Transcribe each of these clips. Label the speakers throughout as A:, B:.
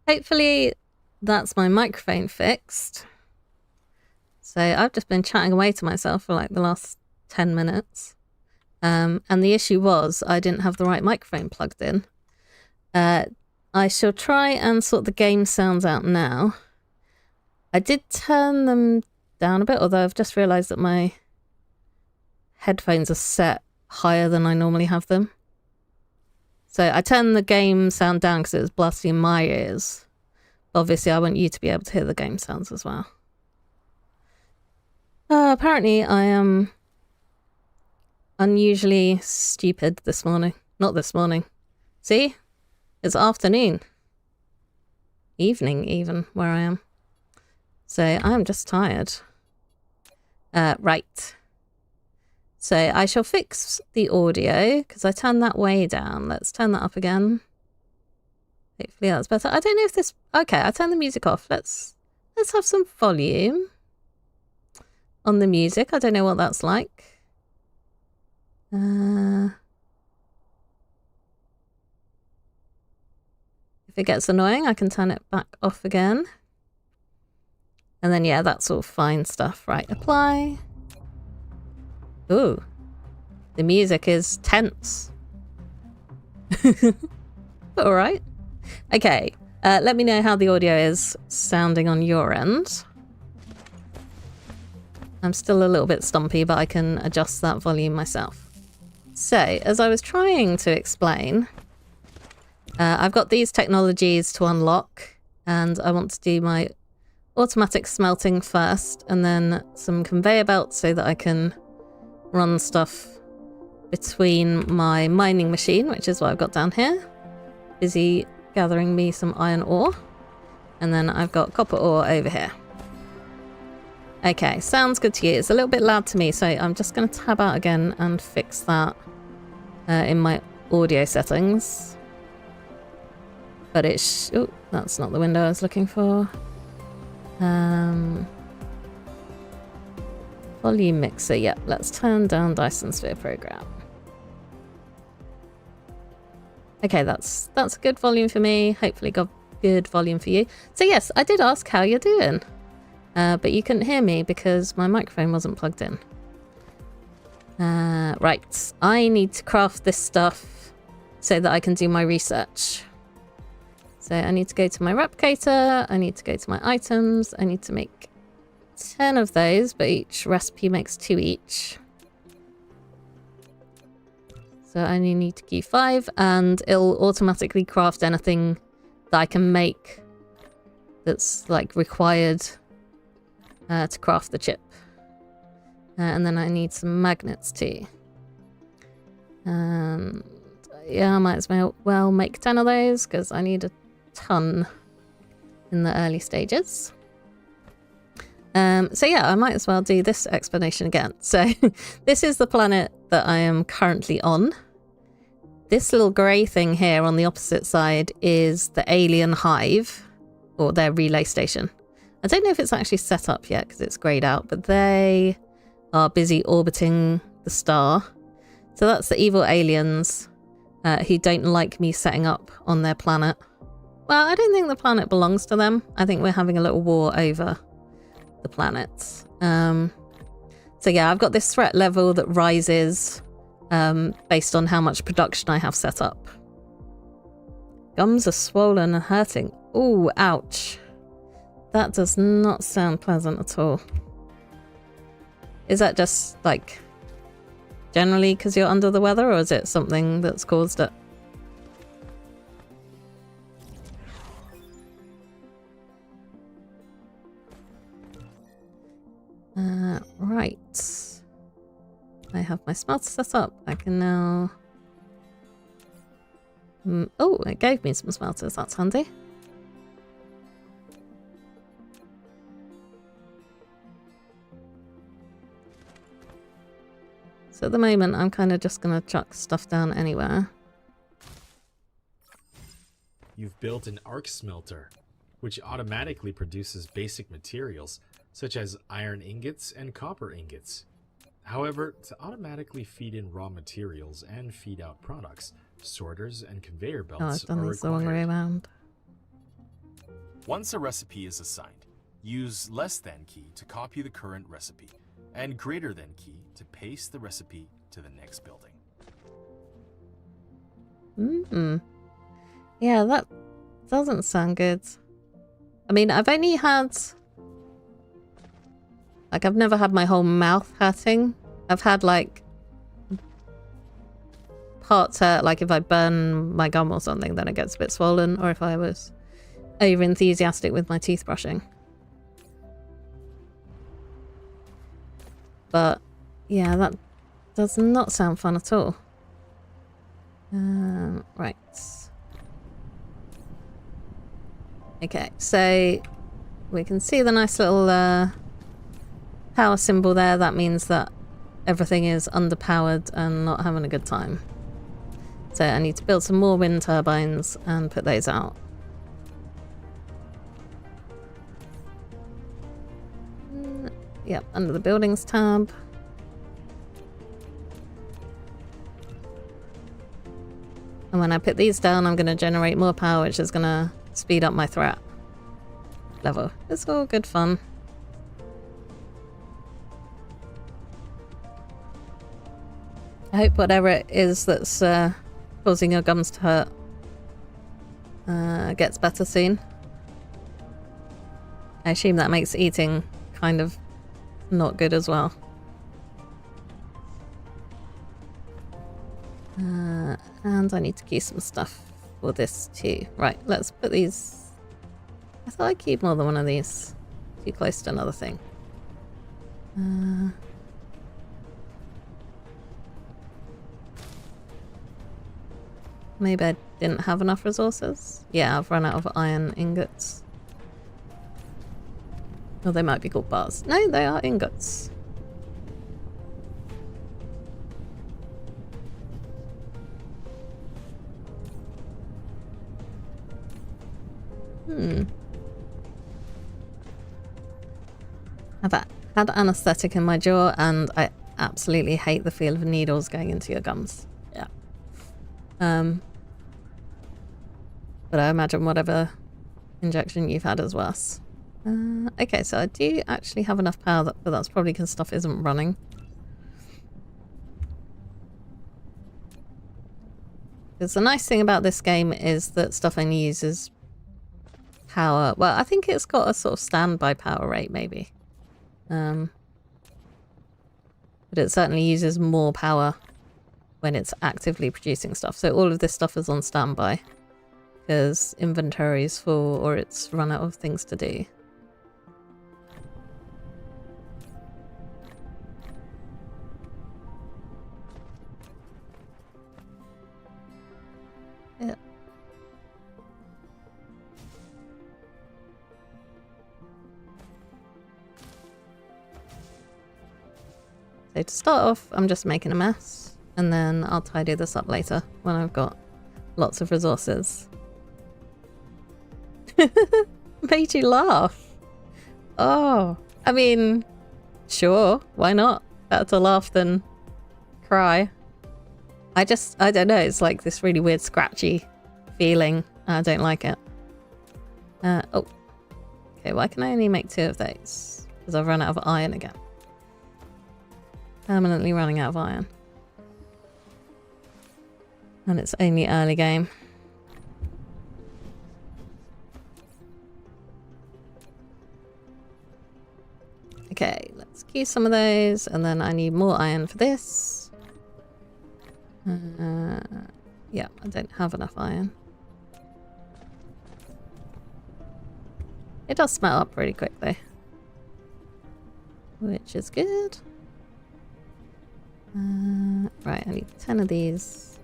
A: Hopefully that's my microphone fixed. So I've just been chatting away to myself for like the last 10 minutes. And the issue was I didn't have the right microphone plugged in. I shall try and sort the game sounds out now. I did turn them down a bit, although I've just realised that my headphones are set higher than I normally have them. So I turned the game sound down because it was blasting in my ears. Obviously, I want you to be able to hear the game sounds as well. Apparently, I am unusually stupid this morning. Not this morning. See? It's afternoon. Evening, even, where I am. So I'm just tired. Right. So I shall fix the audio, because I turned that way down. Let's turn that up again. Hopefully that's better. I don't know if this... Okay, I turned the music off. Let's have some volume on the music. I don't know what that's like. If it gets annoying, I can turn it back off again. And then, yeah, that's all fine stuff. Right, apply. Ooh. The music is tense. All right. Okay, let me know how the audio is sounding on your end. I'm still a little bit stumpy, but I can adjust that volume myself. So, as I was trying to explain, I've got these technologies to unlock, and I want to do my automatic smelting first, and then some conveyor belts so that I can run stuff between my mining machine, which is what I've got down here. Busy gathering me some iron ore. And then I've got copper ore over here. Okay, sounds good to you. It's a little bit loud to me, so I'm just going to tab out again and fix that in my audio settings. But it's... Oh, that's not the window I was looking for. Volume mixer, yeah. Let's turn down Dyson Sphere Program. Okay, that's a good volume for me. Hopefully got good volume for you. So yes, I did ask how you're doing. But you couldn't hear me because my microphone wasn't plugged in. Right, I need to craft this stuff so that I can do my research. So I need to go to my replicator, I need to go to my items, I need to make 10 of those, but each recipe makes 2 each. So I only need to keep 5, and it'll automatically craft anything that I can make that's like required to craft the chip. And then I need some magnets too. And yeah, I might as well make 10 of those because I need a ton in the early stages. So yeah, I might as well do this explanation again. So this is the planet that I am currently on. This little grey thing here on the opposite side is the alien hive, or their relay station. I don't know if it's actually set up yet because it's greyed out, but they are busy orbiting the star. So that's the evil aliens who don't like me setting up on their planet. Well, I don't think the planet belongs to them. I think we're having a little war over the planets. So yeah, I've got this threat level that rises based on how much production I have set up. Gums are swollen and hurting. Ooh, ouch. That does not sound pleasant at all. Is that just like generally because you're under the weather, or is it something that's caused it? Right. I have my smelter set up. I can now... oh, it gave me some smelters. That's handy. So at the moment, I'm kind of just going to chuck stuff down anywhere.
B: You've built an arc smelter, which automatically produces basic materials, such as iron ingots and copper ingots. However, to automatically feed in raw materials and feed out products, sorters and conveyor
A: Oh,
B: belts
A: I've done
B: are
A: this the wrong way
B: required.
A: around.
C: Once a recipe is assigned, use less than key to copy the current recipe, and greater than key to paste the recipe to the next building.
A: Yeah, that doesn't sound good. I mean, I've only had... Like, I've never had my whole mouth hurting. I've had, like, parts hurt, like if I burn my gum or something, then it gets a bit swollen, or if I was over-enthusiastic with my teeth brushing. But, yeah, that does not sound fun at all. Right. Okay, so we can see the nice little power symbol there. That means that everything is underpowered and not having a good time. So I need to build some more wind turbines and put those out. Yep, under the buildings tab. And when I put these down, I'm going to generate more power, which is going to speed up my threat level. It's all good fun. I hope whatever it is that's causing your gums to hurt gets better soon. I assume that makes eating kind of not good as well. And I need to keep some stuff for this too. Right, let's put these... I thought I'd keep more than one of these. Too close to another thing. Maybe I didn't have enough resources? Yeah, I've run out of iron ingots. Well, they might be called bars. No, they are ingots. I've had anesthetic in my jaw and I absolutely hate the feel of needles going into your gums. Yeah. But I imagine whatever injection you've had is worse. Okay, so I do actually have enough power, but that's probably because stuff isn't running. Because the nice thing about this game is that stuff only uses power. Well, I think it's got a sort of standby power rate, maybe. But it certainly uses more power when it's actively producing stuff. So all of this stuff is on standby because inventory is full or it's run out of things to do. Yeah. So to start off, I'm just making a mess, and then I'll tidy this up later when I've got lots of resources. Made you laugh. Oh, I mean, sure, why not? Better to laugh than cry. I don't know, it's like this really weird scratchy feeling. I don't like it. Oh. Okay, why can I only make 2 of those? Because I've run out of iron again. Permanently running out of iron. And it's only early game. Okay, let's keep some of those, and then I need more iron for this. Yeah, I don't have enough iron. It does smelt up pretty quickly, which is good. Right, I need 10 of these.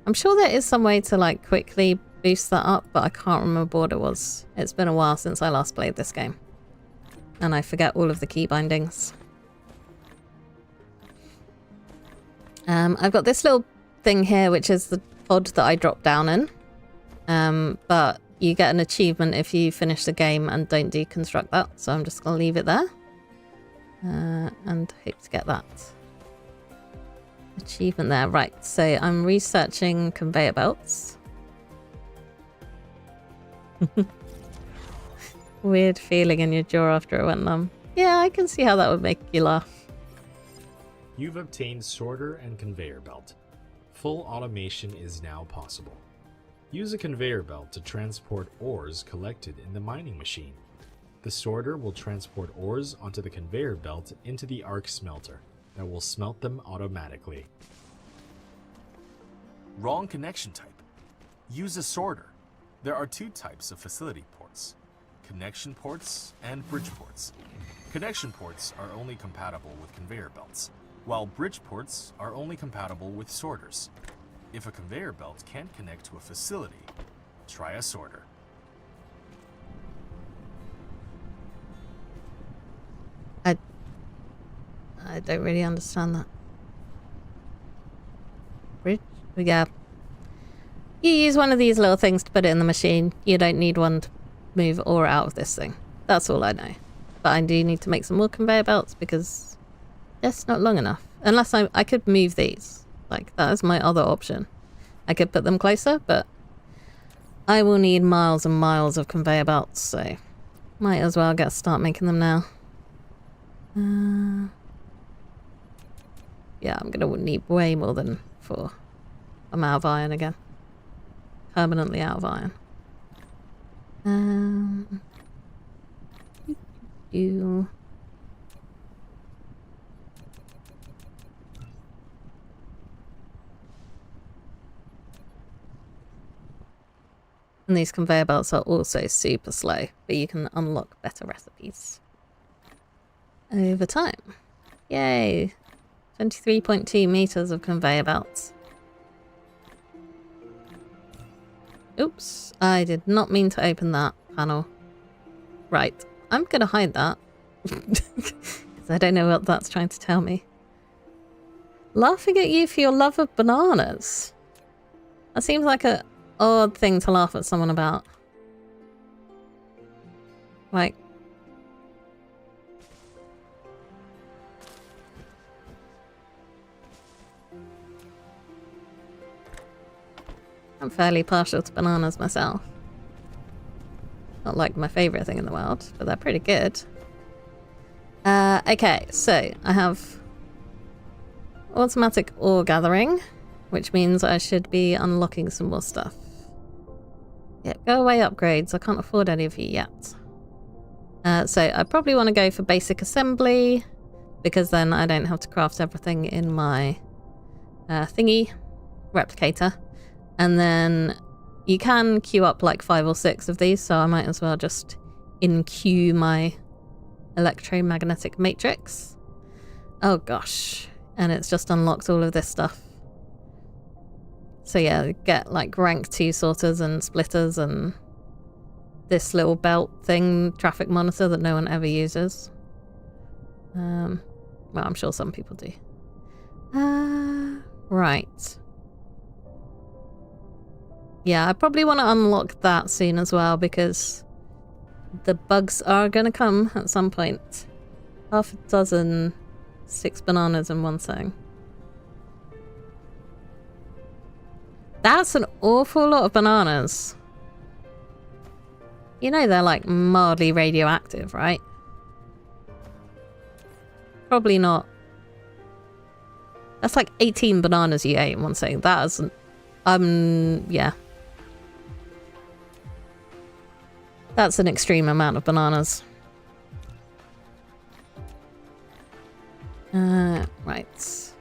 A: I'm sure there is some way to like quickly boost that up, but I can't remember what it was. It's been a while since I last played this game. And I forget all of the key bindings. I've got this little thing here, which is the pod that I dropped down in. But you get an achievement if you finish the game and don't deconstruct that. So I'm just going to leave it there. And hope to get that achievement there. Right, so I'm researching conveyor belts. weird feeling in your jaw after it went numb. Yeah, I can see how that would make you laugh.
B: You've obtained sorter and conveyor belt. Full automation is now possible. Use a conveyor belt to transport ores collected in the mining machine. The sorter will transport ores onto the conveyor belt into the arc smelter that will smelt them automatically.
C: Wrong connection type. Use a sorter. There are two types of facility ports: connection ports and bridge ports. Connection ports are only compatible with conveyor belts, while bridge ports are only compatible with sorters. If a conveyor belt can't connect to a facility, try a sorter.
A: I don't really understand that. Bridge? Yeah. You use one of these little things to put it in the machine. You don't need one to move ore out of this thing. That's all I know. But I do need to make some more conveyor belts because that's not long enough. Unless I could move these. Like, that is my other option. I could put them closer, but I will need miles and miles of conveyor belts, so might as well start making them now. Yeah, I'm gonna need way more than 4. I'm out of iron again. Permanently out of iron. And these conveyor belts are also super slow, but you can unlock better recipes over time. Yay! 23.2 meters of conveyor belts. Oops, I did not mean to open that panel. Right, I'm gonna hide that. Because I don't know what that's trying to tell me. Laughing at you for your love of bananas. That seems like an odd thing to laugh at someone about. Like, I'm fairly partial to bananas myself. Not like my favourite thing in the world, but they're pretty good. Okay, so I have automatic ore gathering, which means I should be unlocking some more stuff. Yeah, go away upgrades. I can't afford any of you yet. So I probably want to go for basic assembly, because then I don't have to craft everything in my thingy replicator. And then you can queue up like 5 or 6 of these, so I might as well just in-queue my electromagnetic matrix. Oh gosh. And it's just unlocked all of this stuff. So yeah, get like rank 2 sorters and splitters and this little belt thing, traffic monitor that no one ever uses. Well, I'm sure some people do. Right. Yeah, I probably want to unlock that soon as well, because the bugs are going to come at some point. 6 bananas in one thing. That's an awful lot of bananas. You know they're like mildly radioactive, right? Probably not. That's like 18 bananas you ate in one thing. That is, yeah. That's an extreme amount of bananas. Right.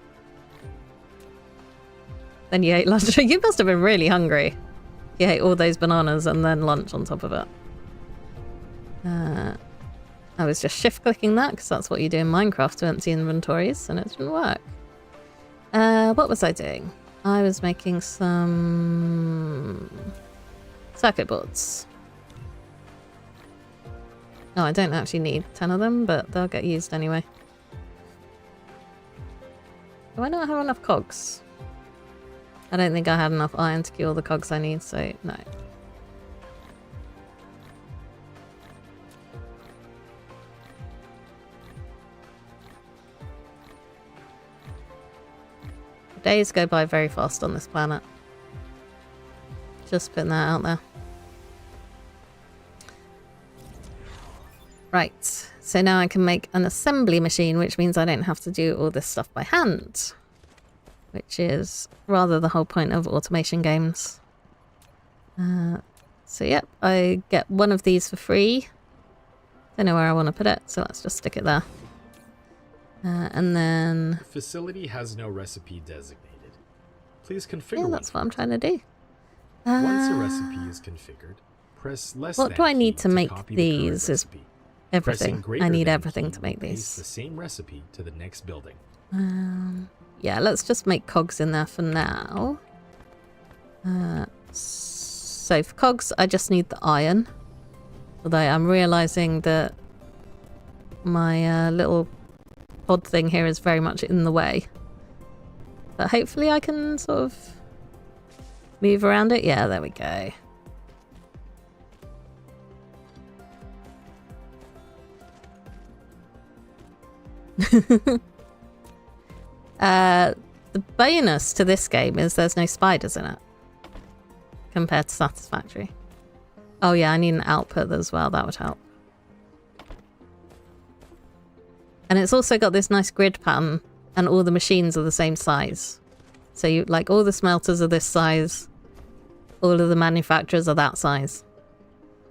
A: Then you ate lunch. You must have been really hungry. You ate all those bananas and then lunch on top of it. I was just shift clicking that because that's what you do in Minecraft to empty inventories, and it didn't work. What was I doing? I was making some circuit boards. Oh, I don't actually need 10 of them, but they'll get used anyway. Do I not have enough cogs? I don't think I had enough iron to cure the cogs I need, so no. The days go by very fast on this planet. Just putting that out there. Right, so now I can make an assembly machine, which means I don't have to do all this stuff by hand. Which is rather the whole point of automation games. So yep, I get one of these for free. Don't know where I want to put it, so let's just stick it there. And then...
B: The facility has no recipe designated. Please configure
A: Yeah,
B: one.
A: that's what I'm trying to do.
B: Once a recipe is configured, press less
A: What
B: than
A: do I need
B: key
A: to make
B: copy the current
A: these is
B: recipe.
A: everything.
B: Pressing greater
A: I need
B: than
A: everything
B: key
A: to make
B: will paste the
A: these.
B: same recipe to the next building.
A: Yeah, let's just make cogs in there for now. So for cogs, I just need the iron. Although I'm realizing that my little pod thing here is very much in the way. But hopefully I can sort of move around it. Yeah, there we go. The bonus to this game is there's no spiders in it compared to Satisfactory. Oh yeah, I need an output as well. That would help. And it's also got this nice grid pattern, and all the machines are the same size. So you like all the smelters are this size, all of the manufacturers are that size,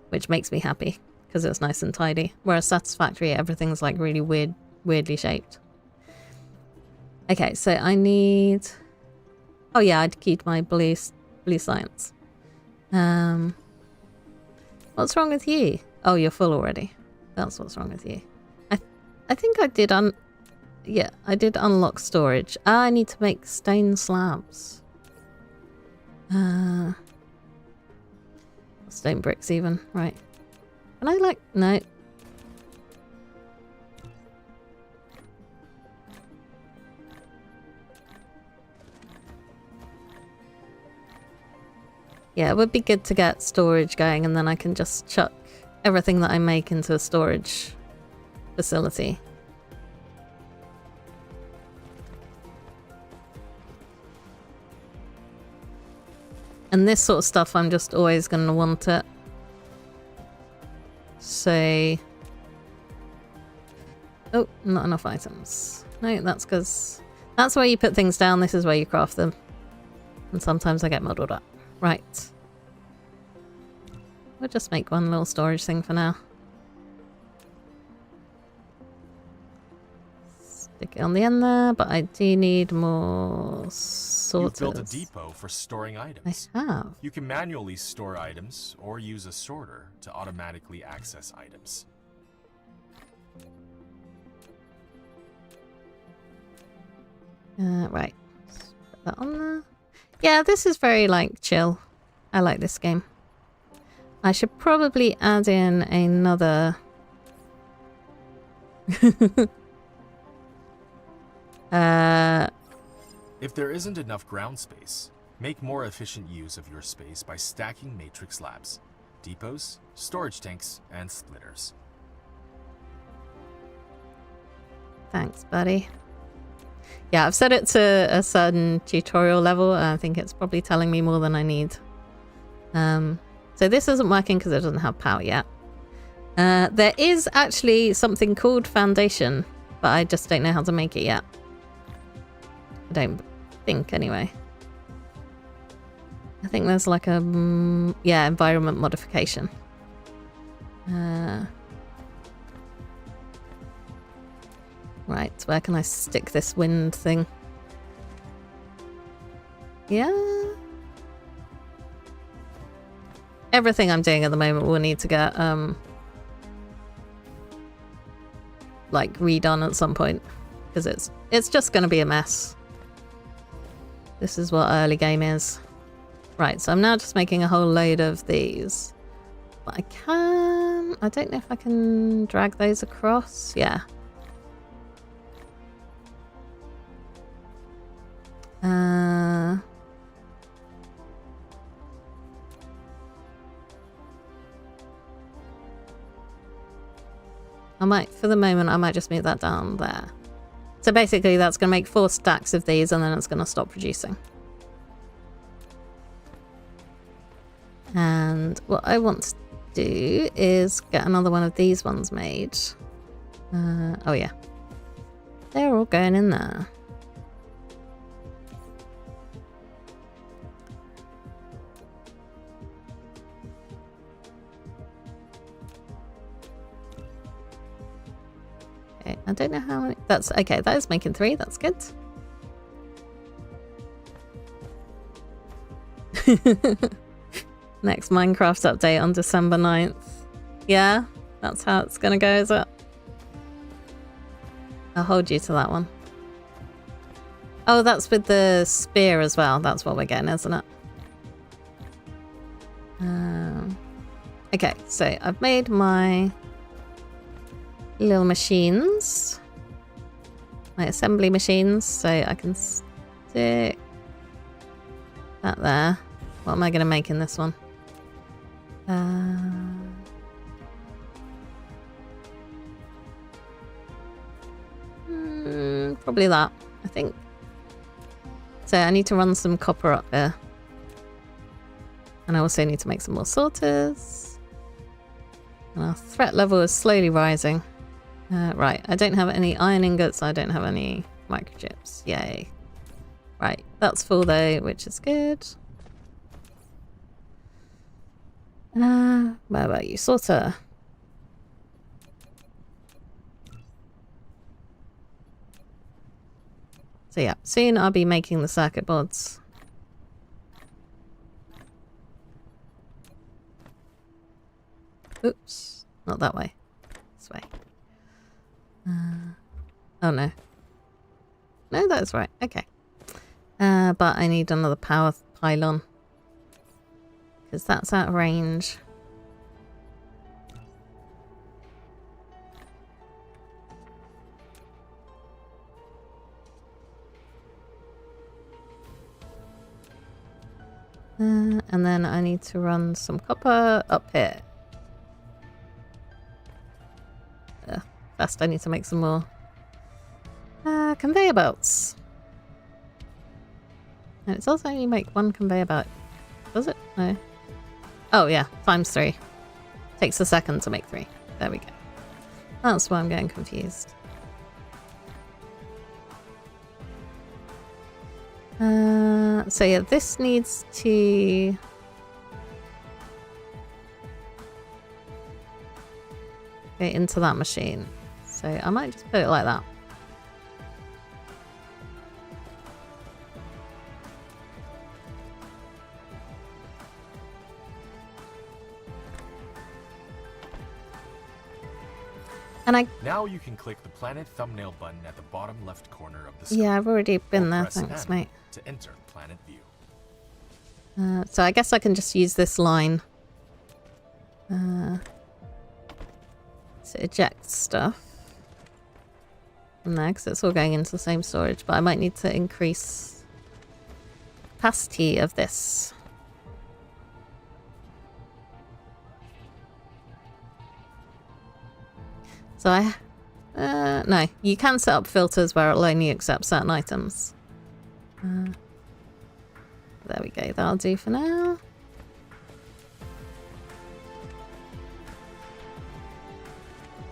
A: which makes me happy because it's nice and tidy. Whereas Satisfactory, everything's like really weirdly shaped. Okay, so I need... Oh yeah, I'd keep my blue science. What's wrong with you? Oh, you're full already. That's what's wrong with you. I think I did yeah, I did unlock storage. I need to make stone slabs. Stone bricks even, right. Can I like... No. Yeah, it would be good to get storage going, and then I can just chuck everything that I make into a storage facility. And this sort of stuff, I'm just always going to want it. So... Oh, not enough items. No, that's because... That's where you put things down, this is where you craft them. And sometimes I get muddled up. Right. We'll just make one little storage thing for now. Stick it on the end there, but I do need more sorters.
C: You've built a depot for storing items.
A: I have.
C: You can manually store items or use a sorter to automatically access items.
A: Right. Put that on there. Yeah, this is very, like, chill. I like this game. I should probably add in another...
C: If there isn't enough ground space, make more efficient use of your space by stacking matrix slabs, depots, storage tanks, and splitters.
A: Thanks, buddy. Yeah, I've set it to a certain tutorial level, and I think it's probably telling me more than I need. So this isn't working because it doesn't have power yet. There is actually something called foundation, but I just don't know how to make it yet. I don't think, anyway. I think there's like a, yeah, environment modification. Right, where can I stick this wind thing? Yeah. Everything I'm doing at the moment will need to get, like, redone at some point. Because it's just going to be a mess. This is what early game is. Right, so I'm now just making a whole load of these. But I don't know if I can drag those across. Yeah. I might, for the moment, I might just move that down there. So basically that's going to make 4 stacks of these and then it's going to stop producing. And what I want to do is get another one of these ones made. Oh yeah. They're all going in there. Okay, I don't know how many... That's okay, that is making 3, that's good. Next Minecraft update on December 9th. Yeah, that's how it's gonna go, is it? I'll hold you to that one. Oh, that's with the spear as well. That's what we're getting, isn't it? Okay, so I've made my little machines. My assembly machines, so I can stick that there. What am I going to make in this one? Probably that, I think. So I need to run some copper up here. And I also need to make some more sorters. And our threat level is slowly rising. Right, I don't have any iron ingots, I don't have any microchips. Yay. Right, that's full though, which is good. Where about you, sorter? So yeah, soon I'll be making the circuit boards. Oops, not that way. This way. Oh no. No, that's right. Okay. But I need another power pylon. Because that's out of range. And then I need to run some copper up here. First I need to make some more conveyor belts. And it's also only make 1 conveyor belt. Does it? No. Oh yeah, times 3. Takes a second to make 3. There we go. That's why I'm getting confused. So yeah, this needs to... go into that machine. So I might just put it like that. And
C: now you can click the planet thumbnail button at the bottom left corner of the screen.
A: Yeah, I've already been there, thanks mate.
C: To enter planet view.
A: So I guess I can just use this line to eject stuff from there, because it's all going into the same storage, but I might need to increase capacity of this. So no, you can set up filters where it'll only accept certain items. There we go, that'll do for now.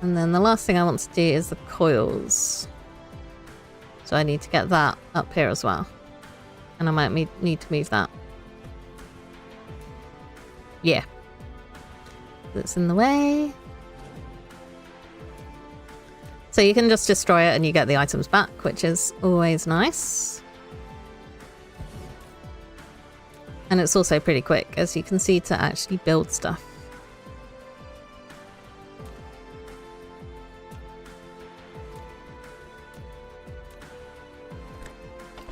A: And then the last thing I want to do is the coils. So I need to get that up here as well. And I might need to move that. Yeah. That's in the way. So you can just destroy it and you get the items back, which is always nice. And it's also pretty quick, as you can see, to actually build stuff.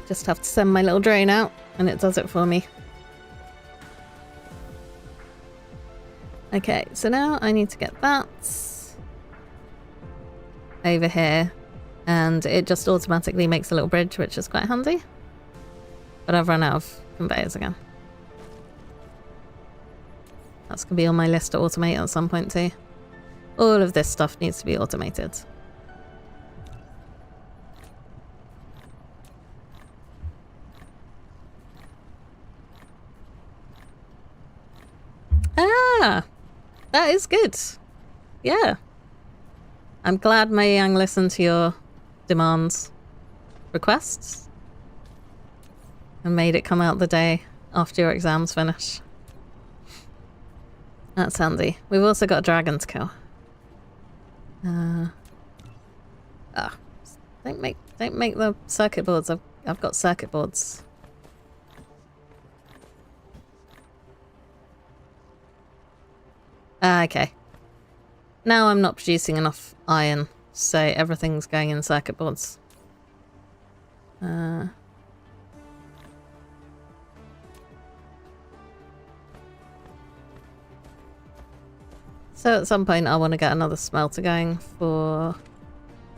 A: Just have to send my little drone out and it does it for me. Okay, so now I need to get that over here, and it just automatically makes a little bridge, which is quite handy. But I've run out of conveyors again. That's going to be on my list to automate at some point too. All of this stuff needs to be automated. Ah! That is good. Yeah. I'm glad Mei Yang listened to your demands, requests, and made it come out the day after your exams finish. That's handy. We've also got a dragon to kill. Don't make the circuit boards. I've got circuit boards. Okay. Now I'm not producing enough iron, so everything's going in circuit boards. So at some point I want to get another smelter going for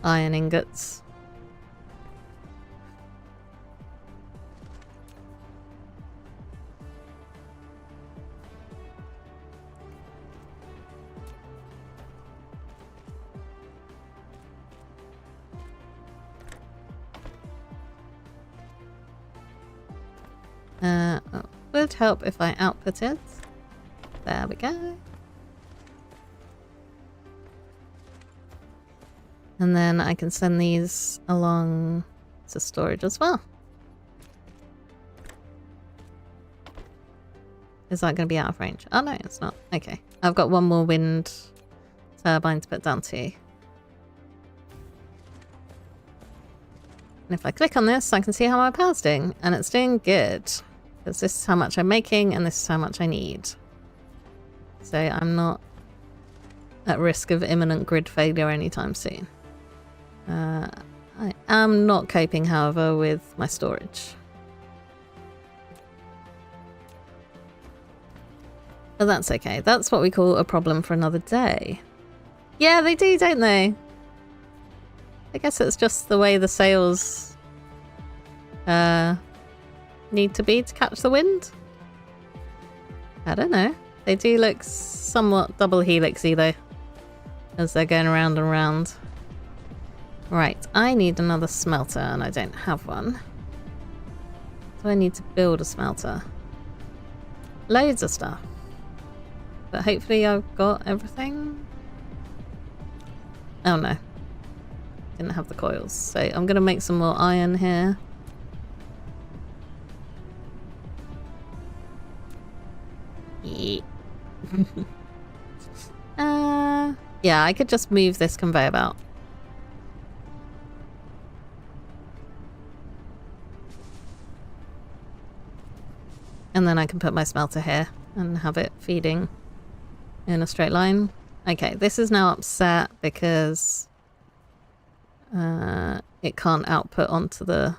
A: iron ingots. Would help if I output it. There we go. And then I can send these along to storage as well. Is that going to be out of range? Oh no, it's not. Okay. I've got one more wind turbine to put down too. And if I click on this, I can see how my power's doing. And it's doing good. Because this is how much I'm making and this is how much I need. So I'm not at risk of imminent grid failure anytime soon. I am not coping, however, with my storage. But that's okay. That's what we call a problem for another day. Yeah, they do, don't they? I guess it's just the way the sails need to be to catch the wind. I don't know. They do look somewhat double helixy though, as they're going around and around. Right, I need another smelter and I don't have one. So I need to build a smelter. Loads of stuff. But hopefully I've got everything. Oh no. Didn't have the coils. So I'm going to make some more iron here. Yeah, I could just move this conveyor belt. And then I can put my smelter here and have it feeding in a straight line. Okay, this is now upset because it can't output onto the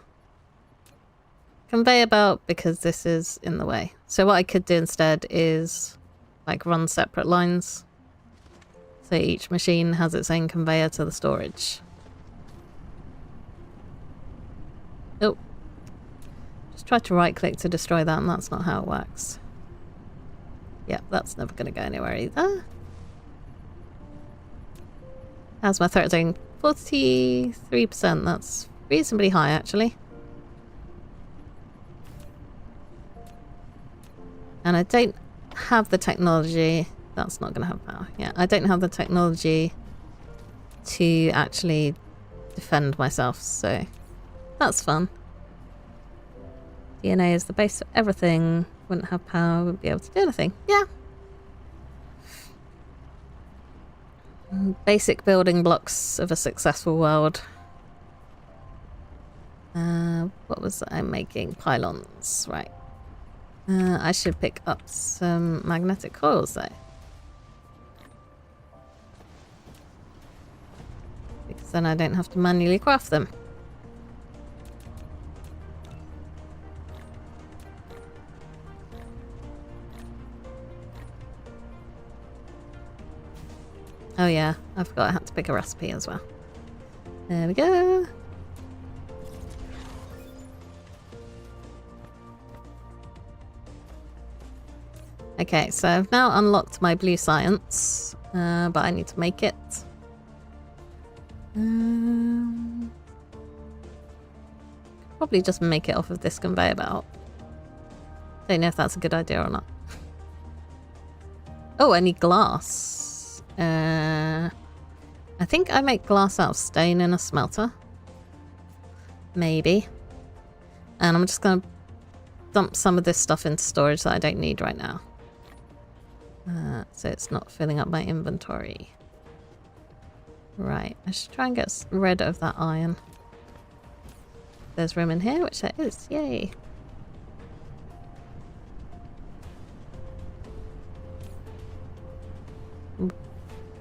A: conveyor belt because this is in the way. So what I could do instead is like run separate lines. So each machine has its own conveyor to the storage. Oh. Just try to right click to destroy that and that's not how it works. Yeah, that's never going to go anywhere either. How's my threat doing? 43%. That's reasonably high actually. And I don't have the technology. That's not going to have power. Yeah, I don't have the technology to actually defend myself, so that's fun. DNA is the base of everything. Wouldn't have power, wouldn't be able to do anything. Yeah. Basic building blocks of a successful world. What was I making? Pylons, right. I should pick up some magnetic coils though. Because then I don't have to manually craft them. Oh yeah, I forgot I had to pick a recipe as well. There we go. Okay, so I've now unlocked my blue science, but I need to make it. Probably just make it off of this conveyor belt. Don't know if that's a good idea or not. Oh, I need glass. I think I make glass out of stone in a smelter. Maybe. And I'm just going to dump some of this stuff into storage that I don't need right now. So it's not filling up my inventory. Right, I should try and get rid of that iron. There's room in here, which there is. Yay.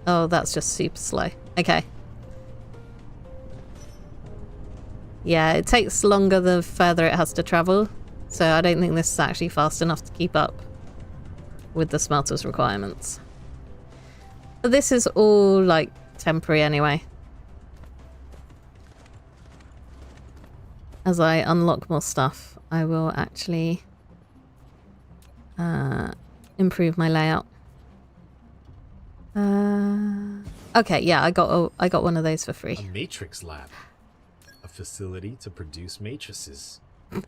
A: Oh, that's just super slow. Okay. Yeah, it takes longer the further it has to travel. So I don't think this is actually fast enough to keep up with the smelter's requirements. But this is all, like, temporary anyway. As I unlock more stuff, I will actually improve my layout. Okay, yeah, I got one of those for free.
B: A matrix lab. A facility to produce matrices.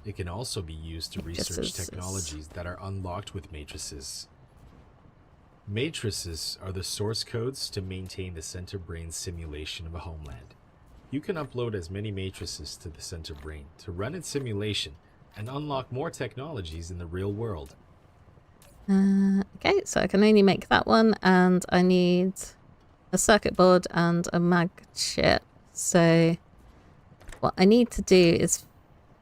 B: It can also be used to research technologies that are unlocked with matrices. Matrices are the source codes to maintain the CentreBrain simulation of a homeland. You can upload as many matrices to the CentreBrain to run its simulation and unlock more technologies in the real world.
A: Okay, so I can only make that one, and I need a circuit board and a mag chip. So what I need to do is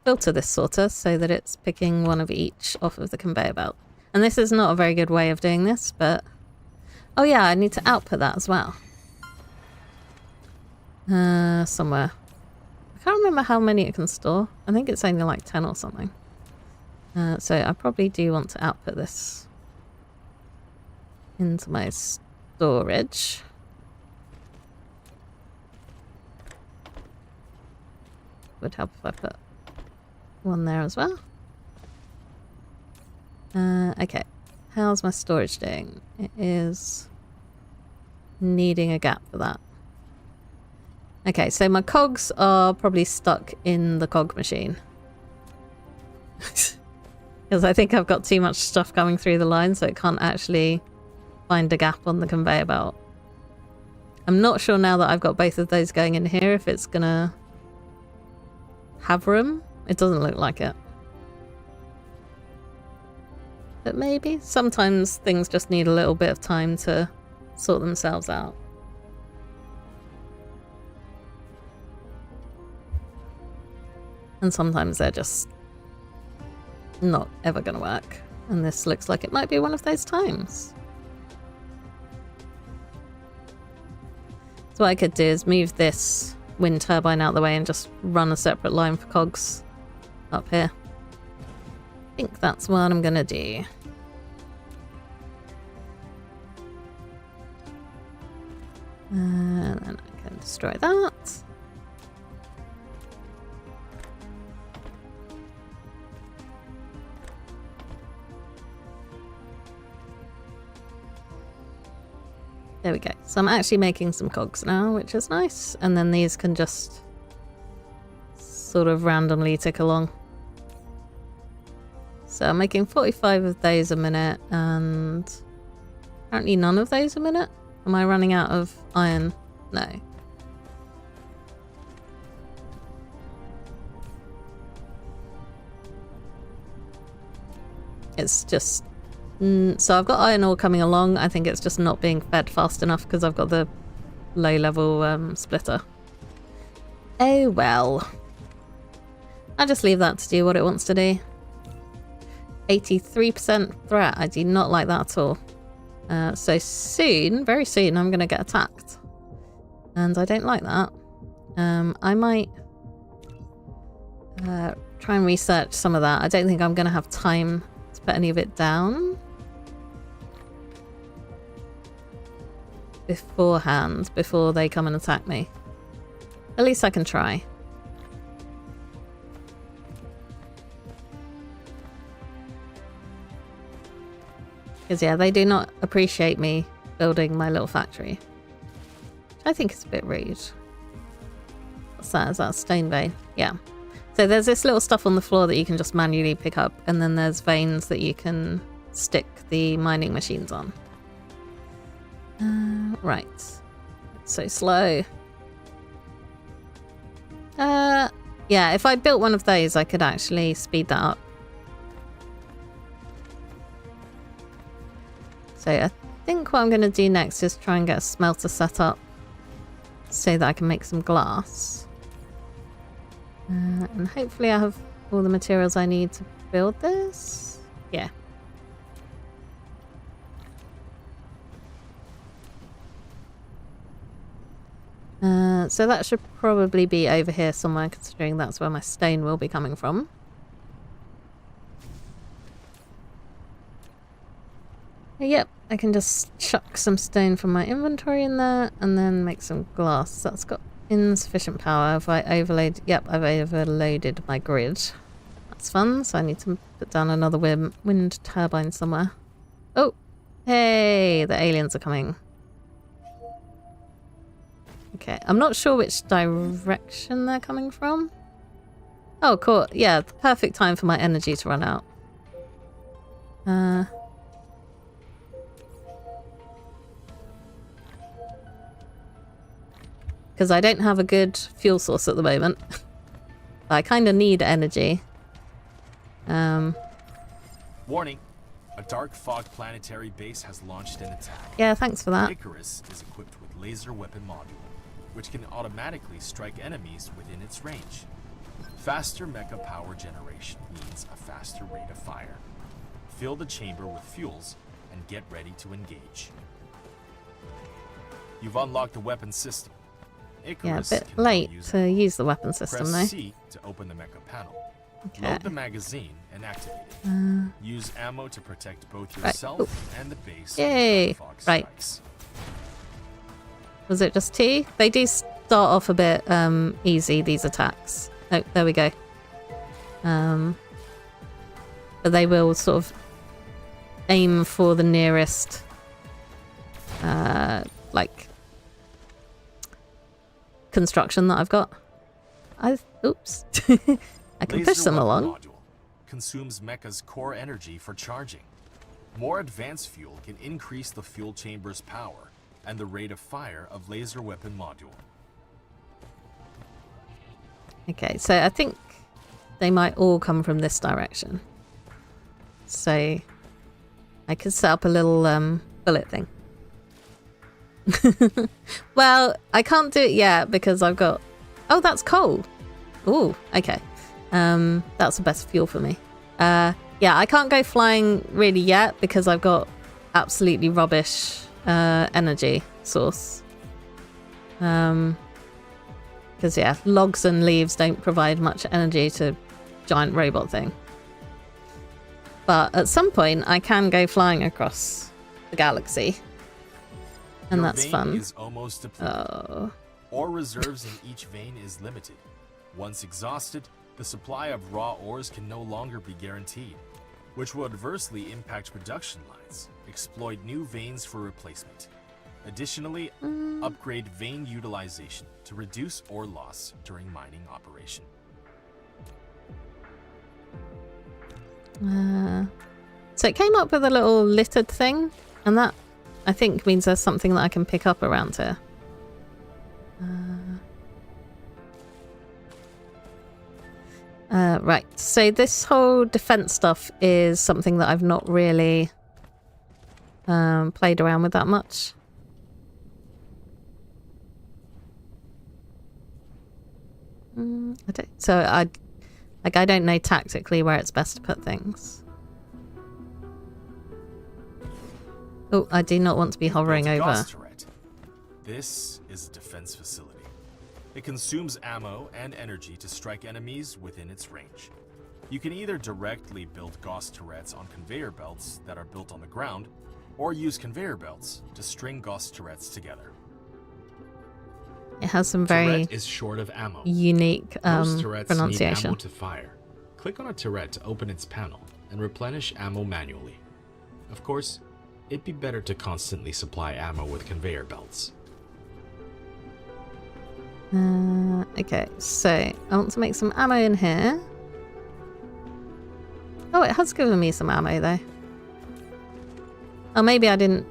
A: filter this sorter so that it's picking one of each off of the conveyor belt. And this is not a very good way of doing this, but... Oh yeah, I need to output that as well. Somewhere. I can't remember how many it can store. I think it's only like 10 or something. So I probably do want to output this into my storage. Would help if I put one there as well. Okay. How's my storage doing? It is needing a gap for that. Okay, so my cogs are probably stuck in the cog machine. Because I think I've got too much stuff coming through the line, so it can't actually find a gap on the conveyor belt. I'm not sure now that I've got both of those going in here if it's gonna have room. It doesn't look like it. But maybe. Sometimes things just need a little bit of time to sort themselves out. And sometimes they're just not ever gonna work. And this looks like it might be one of those times. So what I could do is move this wind turbine out of the way and just run a separate line for cogs up here. I think that's what I'm gonna do. And then I can destroy that. There we go. So I'm actually making some cogs now, which is nice. And then these can just sort of randomly tick along. So I'm making 45 of those a minute, and apparently none of those a minute. Am I running out of iron? No. It's just... so I've got iron ore coming along. I think it's just not being fed fast enough because I've got the low-level splitter. Oh well. I'll just leave that to do what it wants to do. 83% threat. I do not like that at all. So soon, very soon, I'm going to get attacked. And I don't like that. I might try and research some of that. I don't think I'm going to have time to put any of it down beforehand, before they come and attack me. At least I can try. Because yeah, they do not appreciate me building my little factory. I think it's a bit rude. What's that? Is that a stone vein? Yeah. So there's this little stuff on the floor that you can just manually pick up, and then there's veins that you can stick the mining machines on. Right. It's so slow. Yeah, if I built one of those, I could actually speed that up. So I think what I'm going to do next is try and get a smelter set up so that I can make some glass. And hopefully I have all the materials I need to build this. Yeah. So that should probably be over here somewhere, considering that's where my stone will be coming from. Yep, I can just chuck some stone from my inventory in there and then make some glass. That's got insufficient power. Have I overlaid? Yep, I've overloaded my grid. That's fun, so I need to put down another wind turbine somewhere. Oh, hey, the aliens are coming. Okay, I'm not sure which direction they're coming from. Oh, cool. Yeah, the perfect time for my energy to run out. Because I don't have a good fuel source at the moment. I kind of need energy.
C: Warning. A dark fog planetary base has launched an attack.
A: Yeah, thanks for that.
C: Icarus is equipped with laser weapon module, which can automatically strike enemies within its range. Faster mecha power generation means a faster rate of fire. Fill the chamber with fuels and get ready to engage. You've unlocked the weapon system. Icarus
A: yeah, a bit late to use the weapon system though.
C: Press C to open the mecha panel.
A: Okay.
C: Load the magazine and activate it. Use ammo to protect both yourself and the base.
A: Yay! Right. Was it just T? They do start off a bit easy, these attacks. Oh, there we go. But they will sort of aim for the nearest like construction that I've got. Oops. I can push them along.
C: Module consumes mecha's core energy for charging. More advanced fuel can increase the fuel chamber's power and the rate of fire of laser weapon module.
A: Okay, so I think they might all come from this direction. So I could set up a little bullet thing. Well, I can't do it yet because I've got... Oh, that's coal. Ooh, okay. That's the best fuel for me. Yeah, I can't go flying really yet because I've got absolutely rubbish energy source. Because, yeah, logs and leaves don't provide much energy to giant robot thing. But at some point, I can go flying across the galaxy. And
C: Your
A: that's
C: vein
A: fun.
C: is almost depleted.
A: Oh.
C: Ore reserves in each vein is limited. Once exhausted, the supply of raw ores can no longer be guaranteed, which will adversely impact production lines. Exploit new veins for replacement. Additionally, upgrade vein utilization to reduce ore loss during mining operation.
A: So it came up with a little littered thing, and that I think means there's something that I can pick up around here. Right, so this whole defense stuff is something that I've not really played around with that much. I don't know tactically where it's best to put things. Oh, I do not want to be hovering over.
C: Gauss turret. This is a defense facility. It consumes ammo and energy to strike enemies within its range. You can either directly build Gauss turrets on conveyor belts that are built on the ground, or use conveyor belts to string Gauss turrets together.
A: It has some very
B: Turret is short of ammo.
A: unique
B: Most turrets need
A: pronunciation.
B: ammo to fire. Click on a turret to open its panel and replenish ammo manually. Of course, it'd be better to constantly supply ammo with conveyor belts.
A: Okay, so I want to make some ammo in here. Oh, it has given me some ammo though. Oh, maybe I didn't.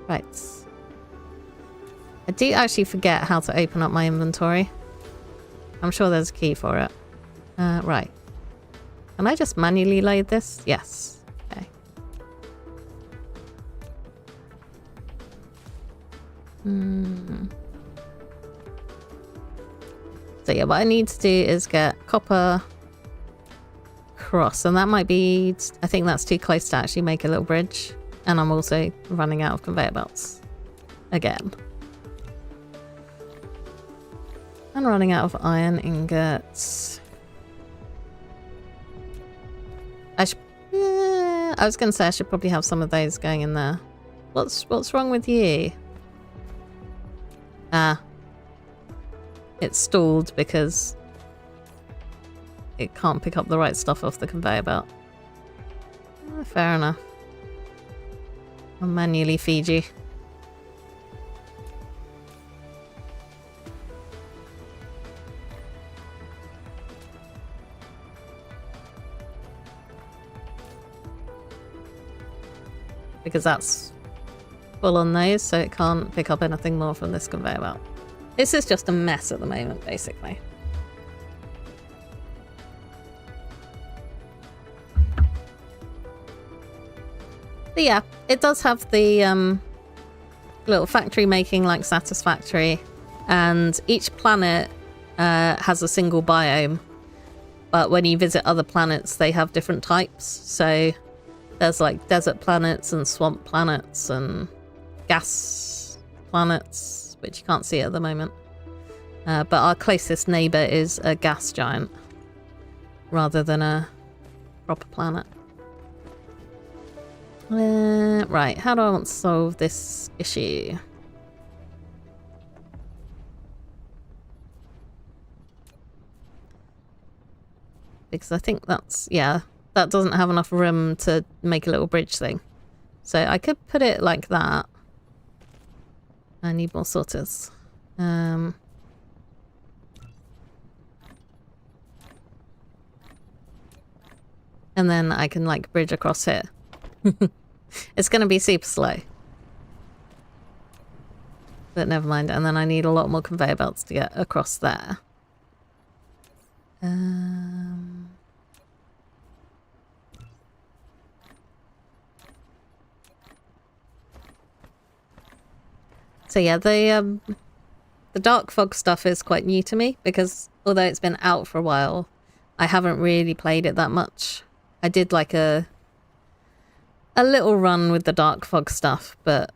A: Right. I do actually forget how to open up my inventory. I'm sure there's a key for it. Right. Can I just manually load this? Yes. Okay. So yeah, what I need to do is get copper cross, and that might be, I think that's too close to actually make a little bridge. And I'm also running out of conveyor belts again. And running out of iron ingots. I was going to say I should probably have some of those going in there. What's wrong with you? Ah. It's stalled because it can't pick up the right stuff off the conveyor belt. Fair enough. I'll manually feed you. Because that's full on those, so it can't pick up anything more from this conveyor belt. This is just a mess at the moment, basically. But yeah, it does have the little factory making like satisfactory, and each planet has a single biome. But when you visit other planets, they have different types. So there's like desert planets and swamp planets and gas planets, which you can't see at the moment. But our closest neighbour is a gas giant rather than a proper planet. Right, how do I want to solve this issue? Because I think that's, yeah, that doesn't have enough room to make a little bridge thing. So I could put it like that. I need more sorters. And then I can like bridge across here. It's going to be super slow. But never mind. And then I need a lot more conveyor belts to get across there. So yeah, the dark fog stuff is quite new to me, because although it's been out for a while, I haven't really played it that much. I did like a little run with the dark fog stuff, but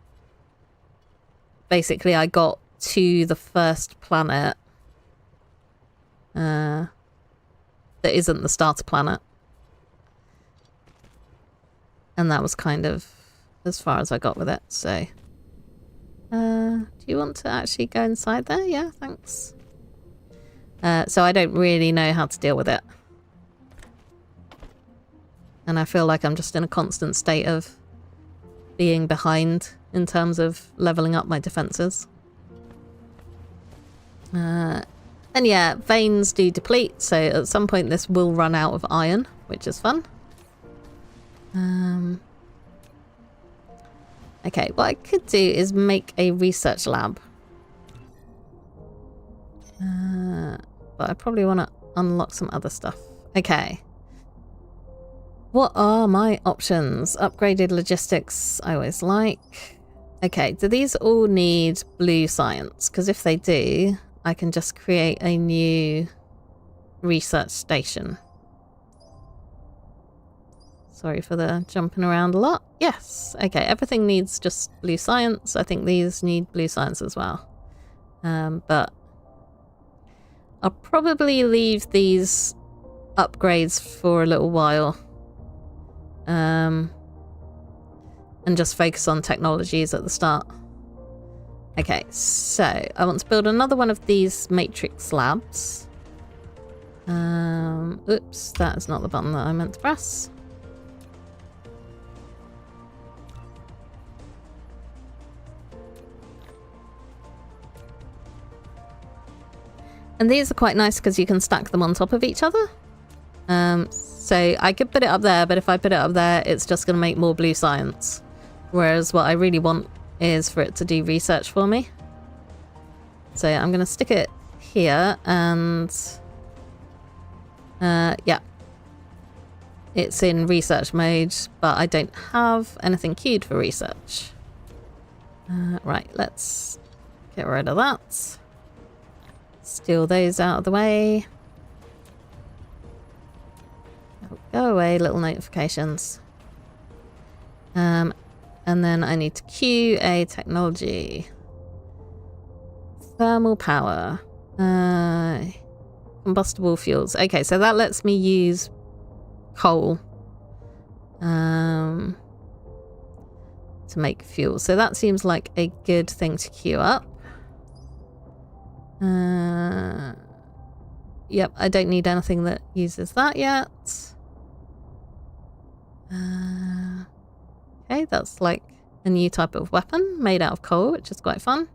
A: basically I got to the first planet that isn't the starter planet. And that was kind of as far as I got with it, so... do you want to actually go inside there? Yeah, thanks. So I don't really know how to deal with it. And I feel like I'm just in a constant state of being behind in terms of leveling up my defenses. And yeah, veins do deplete, so at some point this will run out of iron, which is fun. Okay, what I could do is make a research lab. But I probably want to unlock some other stuff. Okay. What are my options? Upgraded logistics, I always like. Okay, do these all need blue science? Because if they do, I can just create a new research station. Sorry for the jumping around a lot. Yes, okay, everything needs just blue science. I think these need blue science as well. But I'll probably leave these upgrades for a little while. And just focus on technologies at the start. Okay, so I want to build another one of these matrix labs. Oops, that is not the button that I meant to press. And these are quite nice because you can stack them on top of each other. So I could put it up there, but if I put it up there, it's just going to make more blue science. Whereas what I really want is for it to do research for me. So I'm going to stick it here and yeah, it's in research mode, but I don't have anything queued for research. Right, let's get rid of that. Steal those out of the way. Go away, little notifications. And then I need to queue a technology. Thermal power. Combustible fuels. Okay, so that lets me use coal to make fuel. So that seems like a good thing to queue up. Yep, I don't need anything that uses that yet. Okay, that's like a new type of weapon made out of coal, which is quite fun.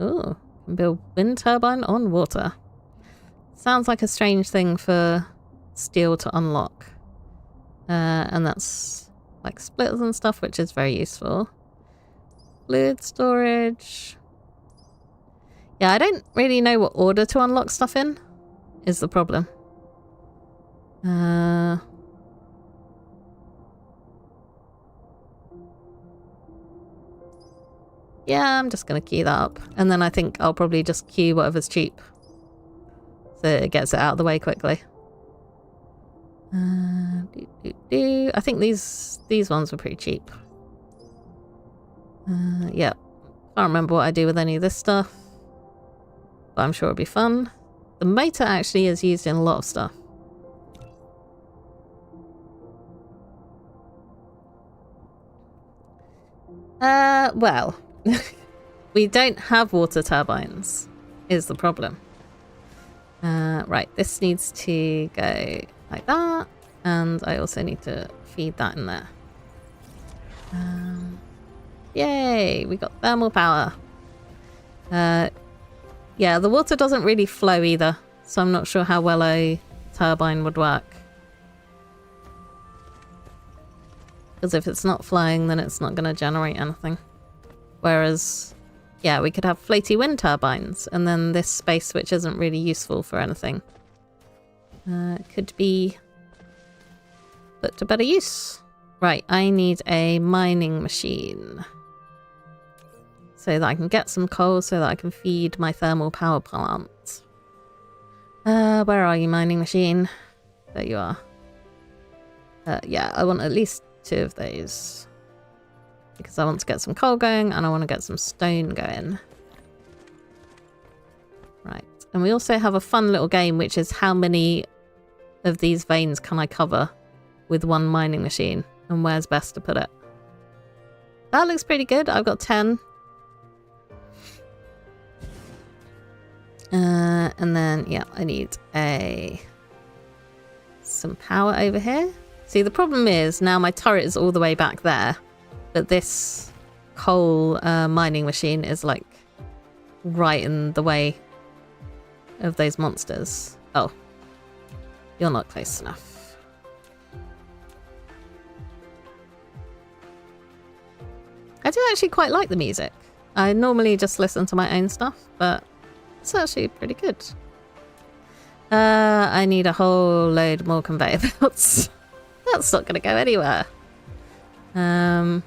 A: Ooh, can build wind turbine on water. Sounds like a strange thing for steel to unlock. And that's like splitters and stuff, which is very useful. Fluid storage. Yeah, I don't really know what order to unlock stuff in, is the problem. Yeah, I'm just going to queue that up. And then I think I'll probably just queue whatever's cheap. So it gets it out of the way quickly. I think these ones were pretty cheap. Yeah. Can't remember what I do with any of this stuff. But I'm sure it'll be fun. The motor actually is used in a lot of stuff. Well, we don't have water turbines, is the problem. Right, this needs to go like that, and I also need to feed that in there. Yay, we got thermal power. Yeah, the water doesn't really flow either, so I'm not sure how well a turbine would work. Because if it's not flying, then it's not going to generate anything. Whereas, yeah, we could have floaty wind turbines, and then this space switch isn't really useful for anything. Could be put to better use. Right, I need a mining machine. So that I can get some coal so that I can feed my thermal power plant. Where are you, mining machine? There you are. Yeah, I want at least 2 of those. Because I want to get some coal going and I want to get some stone going. Right. And we also have a fun little game, which is how many of these veins can I cover with one mining machine and where's best to put it. That looks pretty good. I've got 10. And then, yeah, I need some power over here. See, the problem is now my turret is all the way back there, but this coal mining machine is like right in the way of those monsters. Oh, you're not close enough. I do actually quite like the music. I normally just listen to my own stuff, but it's actually pretty good. I need a whole load more conveyor belts. That's not going to go anywhere. Yeah,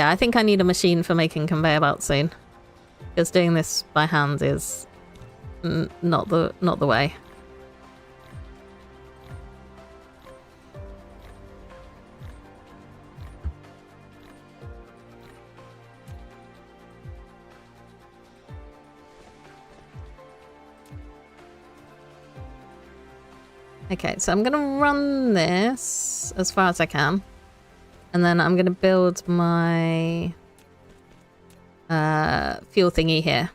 A: I think I need a machine for making conveyor belts soon. Because doing this by hand is not the way. Okay, so I'm going to run this as far as I can. And then I'm going to build my fuel thingy here.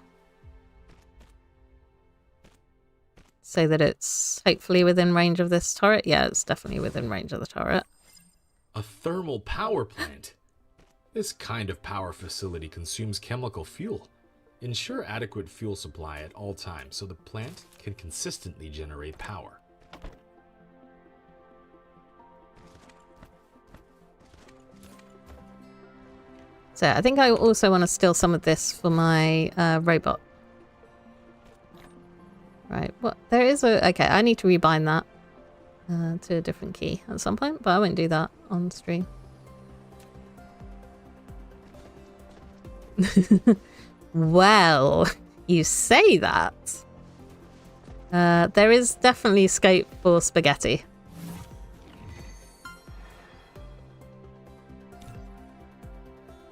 A: So that it's hopefully within range of this turret. Yeah, it's definitely within range of the turret.
B: A thermal power plant. This kind of power facility consumes chemical fuel. Ensure adequate fuel supply at all times so the plant can consistently generate power.
A: So I think I also want to steal some of this for my robot. Right, what? There is a... Okay, I need to rebind that to a different key at some point, but I won't do that on stream. Well, you say that. There is definitely scope for spaghetti.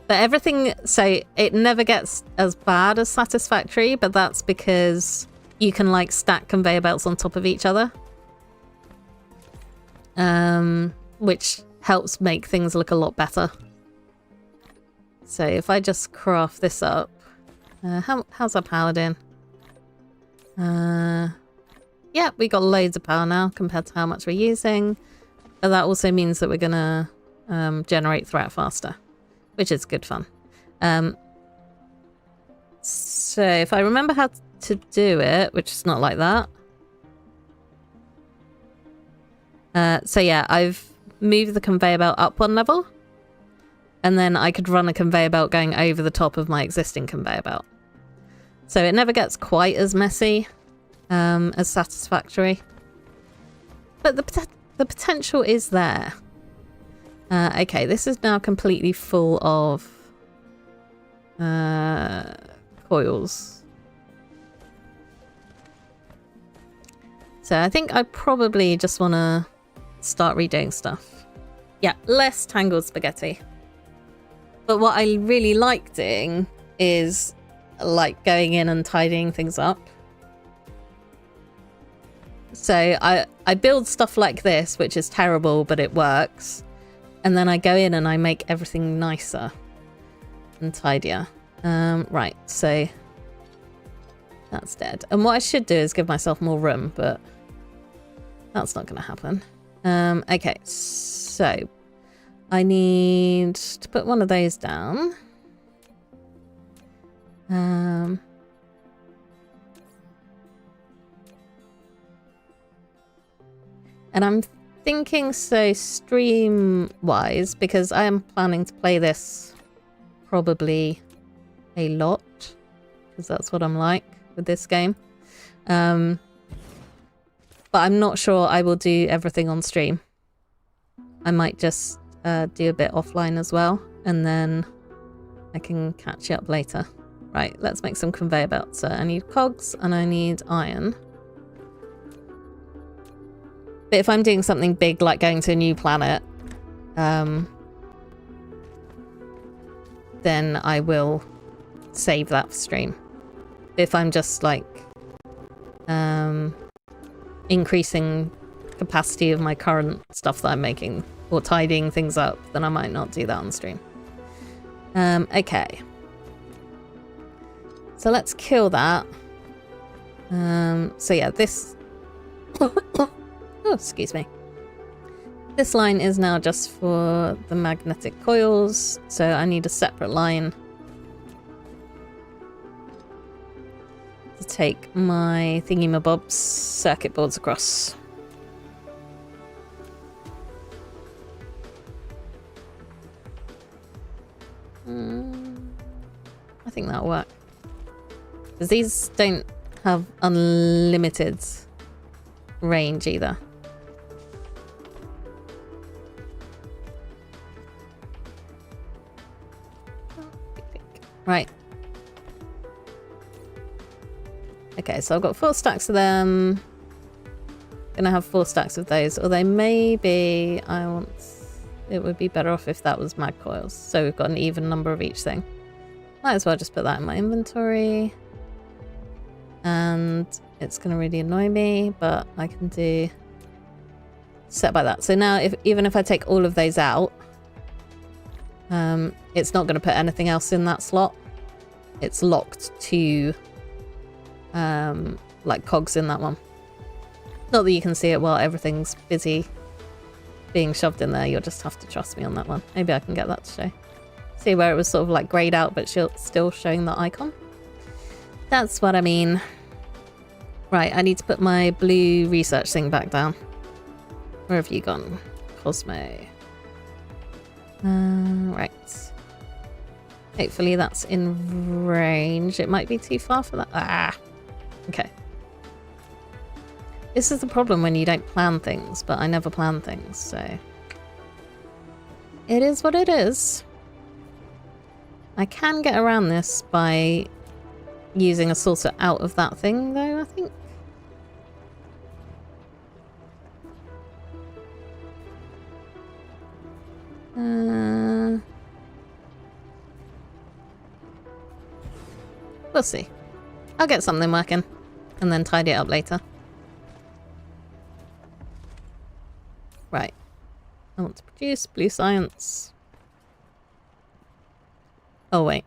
A: But everything, so it never gets as bad as Satisfactory, but that's because you can like stack conveyor belts on top of each other. Which helps make things look a lot better. So if I just craft this up, how's our power doing? Yeah, we got loads of power now compared to how much we're using. But that also means that we're gonna generate threat faster, which is good fun. So if I remember how to do it, which is not like that. So yeah, I've moved the conveyor belt up one level. And then I could run a conveyor belt going over the top of my existing conveyor belt. So it never gets quite as messy as Satisfactory. But the potential is there. Okay, this is now completely full of coils. So I think I probably just want to start redoing stuff. Yeah, less tangled spaghetti. But what I really like doing is like going in and tidying things up. So I build stuff like this, which is terrible, but it works. And then I go in and I make everything nicer and tidier. Right, so that's dead. And what I should do is give myself more room, but that's not going to happen. Okay, so I need to put one of those down. And I'm thinking so stream-wise, because I am planning to play this probably a lot, because that's what I'm like with this game. But I'm not sure I will do everything on stream. I might just do a bit offline as well, and then I can catch you up later. Right, let's make some conveyor belts. So I need cogs and I need iron. But if I'm doing something big like going to a new planet, then I will save that for stream. If I'm just like increasing capacity of my current stuff that I'm making or tidying things up, then I might not do that on stream. Okay. So let's kill that. So yeah, this... oh, excuse me. This line is now just for the magnetic coils, so I need a separate line to take my thingy-mabobs circuit boards across. I think that'll work. Because these don't have unlimited range either. Right. Okay, so I've got 4 stacks of them. Gonna have 4 stacks of those, although maybe I want... It would be better off if that was mag coils. So we've got an even number of each thing. Might as well just put that in my inventory. And it's going to really annoy me, but I can do set by that. So now even if I take all of those out, it's not going to put anything else in that slot. It's locked to like cogs in that one. Not that you can see it while everything's busy being shoved in there. You'll just have to trust me on that one. Maybe I can get that to show. See where it was sort of like grayed out, but still showing the icon. That's what I mean. Right, I need to put my blue research thing back down. Where have you gone? Cosmo. Right. Hopefully that's in range. It might be too far for that. Ah! Okay. This is the problem when you don't plan things, but I never plan things, so... It is what it is. I can get around this by using a saucer out of that thing, though, I think. We'll see. I'll get something working and then tidy it up later. Right. I want to produce blue science. Oh, wait.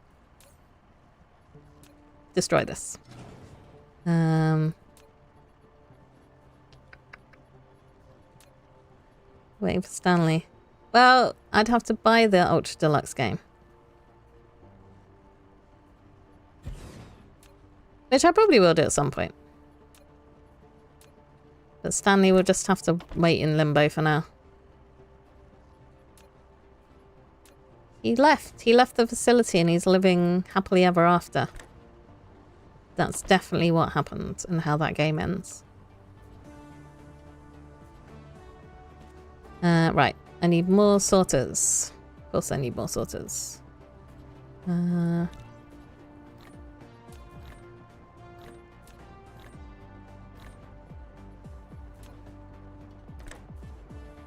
A: Destroy this. Waiting for Stanley. Well, I'd have to buy the Ultra Deluxe game. Which I probably will do at some point. But Stanley will just have to wait in limbo for now. He left. He left the facility and he's living happily ever after. That's definitely what happened and how that game ends. Right. I need more sorters. Of course I need more sorters.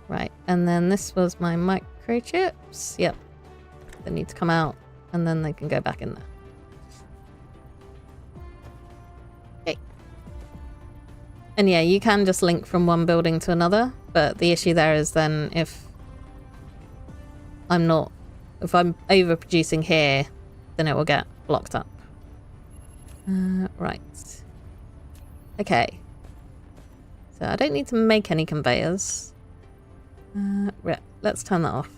A: Right, and then this was my microchips. Yep. They need to come out, and then they can go back in there. Okay. And yeah, you can just link from one building to another, but the issue there is then if I'm overproducing here, then it will get blocked up. Right. Okay. So I don't need to make any conveyors. Let's turn that off.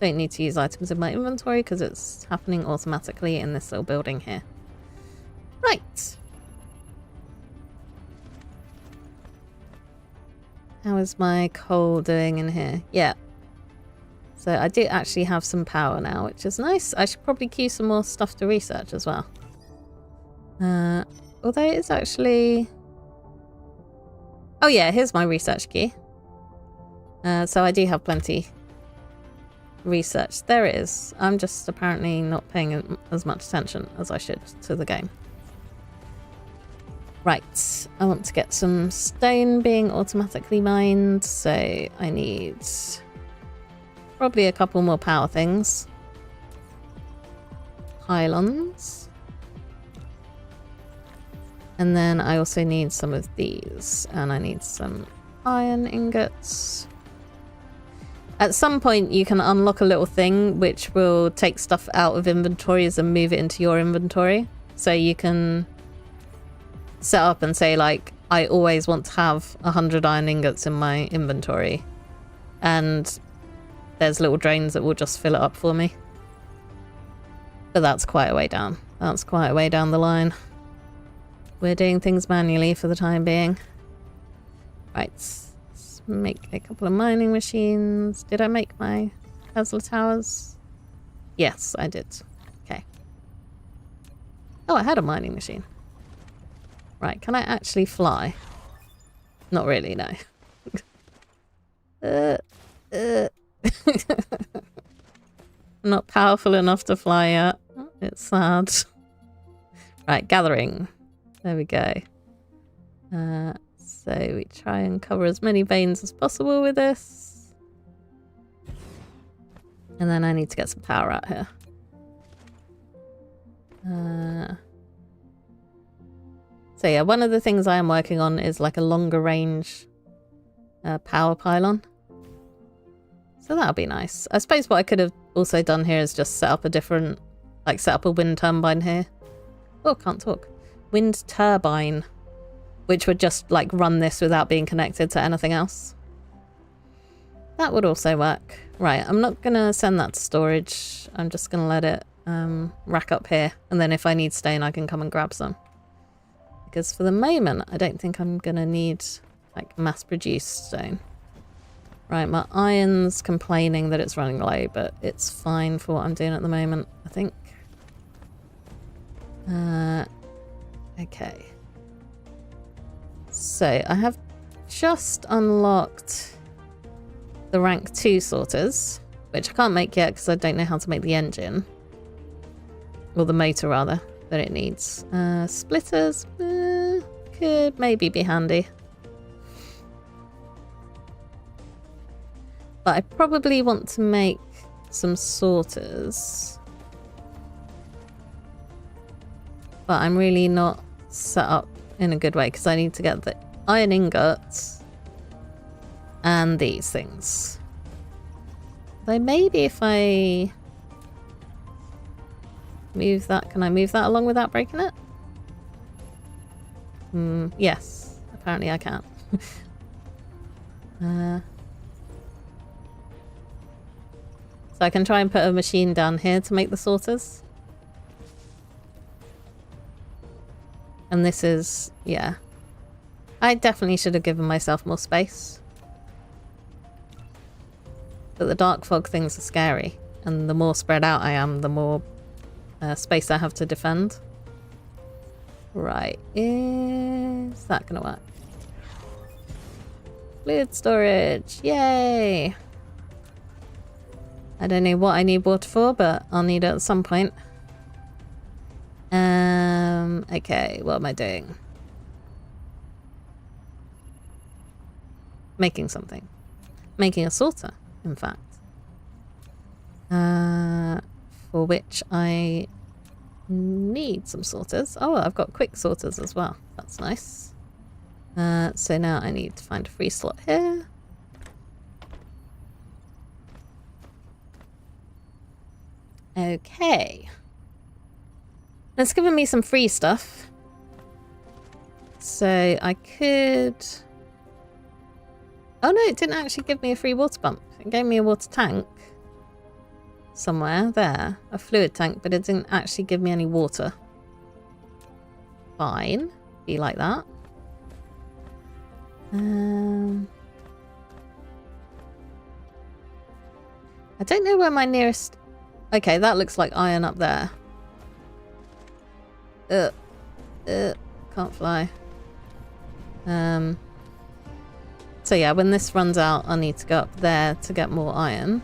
A: Don't need to use items in my inventory because it's happening automatically in this little building here. Right. How is my coal doing in here? Yeah. So I do actually have some power now, which is nice. I should probably queue some more stuff to research as well. Although it's actually... Oh yeah, here's my research key. So I do have plenty research. There it is. I'm just apparently not paying as much attention as I should to the game. Right. I want to get some stone being automatically mined, so I need probably a couple more power things. Pylons. And then I also need some of these, and I need some iron ingots. At some point you can unlock a little thing which will take stuff out of inventories and move it into your inventory. So you can set up and say like, I always want to have 100 iron ingots in my inventory. And there's little drains that will just fill it up for me. But that's quite a way down. That's quite a way down the line. We're doing things manually for the time being. Right. Make a couple of mining machines. Did I make my Tesla towers? Yes, I did. Okay. Oh, I had a mining machine. Right, can I actually fly? Not really, no. I'm not powerful enough to fly yet. It's sad. Right, gathering. There we go. So we try and cover as many veins as possible with this. And then I need to get some power out here. So yeah, one of the things I am working on is like a longer range power pylon. So that'll be nice. I suppose what I could have also done here is just set up a different, like set up a wind turbine here. Oh, can't talk. Wind turbine. Which would just like run this without being connected to anything else. That would also work. Right, I'm not gonna send that to storage. I'm just gonna let it rack up here. And then if I need stone, I can come and grab some. Because for the moment, I don't think I'm gonna need like mass-produced stone. Right, my iron's complaining that it's running low, but it's fine for what I'm doing at the moment, I think. Okay. So I have just unlocked the rank 2 sorters, which I can't make yet because I don't know how to make the engine. Or the motor, rather, that it needs. Splitters could maybe be handy. But I probably want to make some sorters. But I'm really not set up in a good way because I need to get the iron ingots and these things. Though maybe if I move that, can I move that along without breaking it? Yes, apparently I can. So I can try and put a machine down here to make the sorters. And this is, yeah. I definitely should have given myself more space. But the dark fog things are scary. And the more spread out I am, the more space I have to defend. Right, is that gonna work? Fluid storage, yay! I don't know what I need water for, but I'll need it at some point. Okay, what am I doing? Making something. Making a sorter, in fact. For which I need some sorters. Oh, I've got quick sorters as well. That's nice. So now I need to find a free slot here. Okay. It's given me some free stuff. So I could... Oh no, it didn't actually give me a free water pump. It gave me a water tank. Somewhere there. A fluid tank, but it didn't actually give me any water. Fine. Be like that. I don't know where my nearest... Okay, that looks like iron up there. Can't fly. So yeah, when this runs out, I need to go up there to get more iron.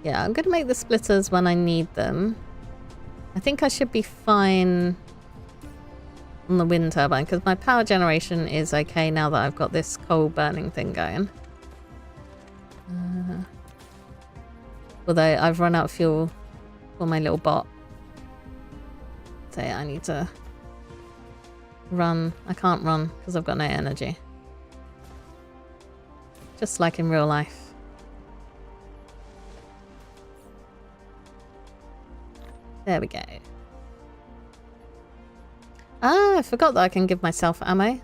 A: Yeah, I'm going to make the splitters when I need them. I think I should be fine on the wind turbine because my power generation is okay now that I've got this coal burning thing going. Although I've run out of fuel for my little bot. So yeah, I need to run. I can't run because I've got no energy. Just like in real life. There we go. Ah, I forgot that I can give myself ammo.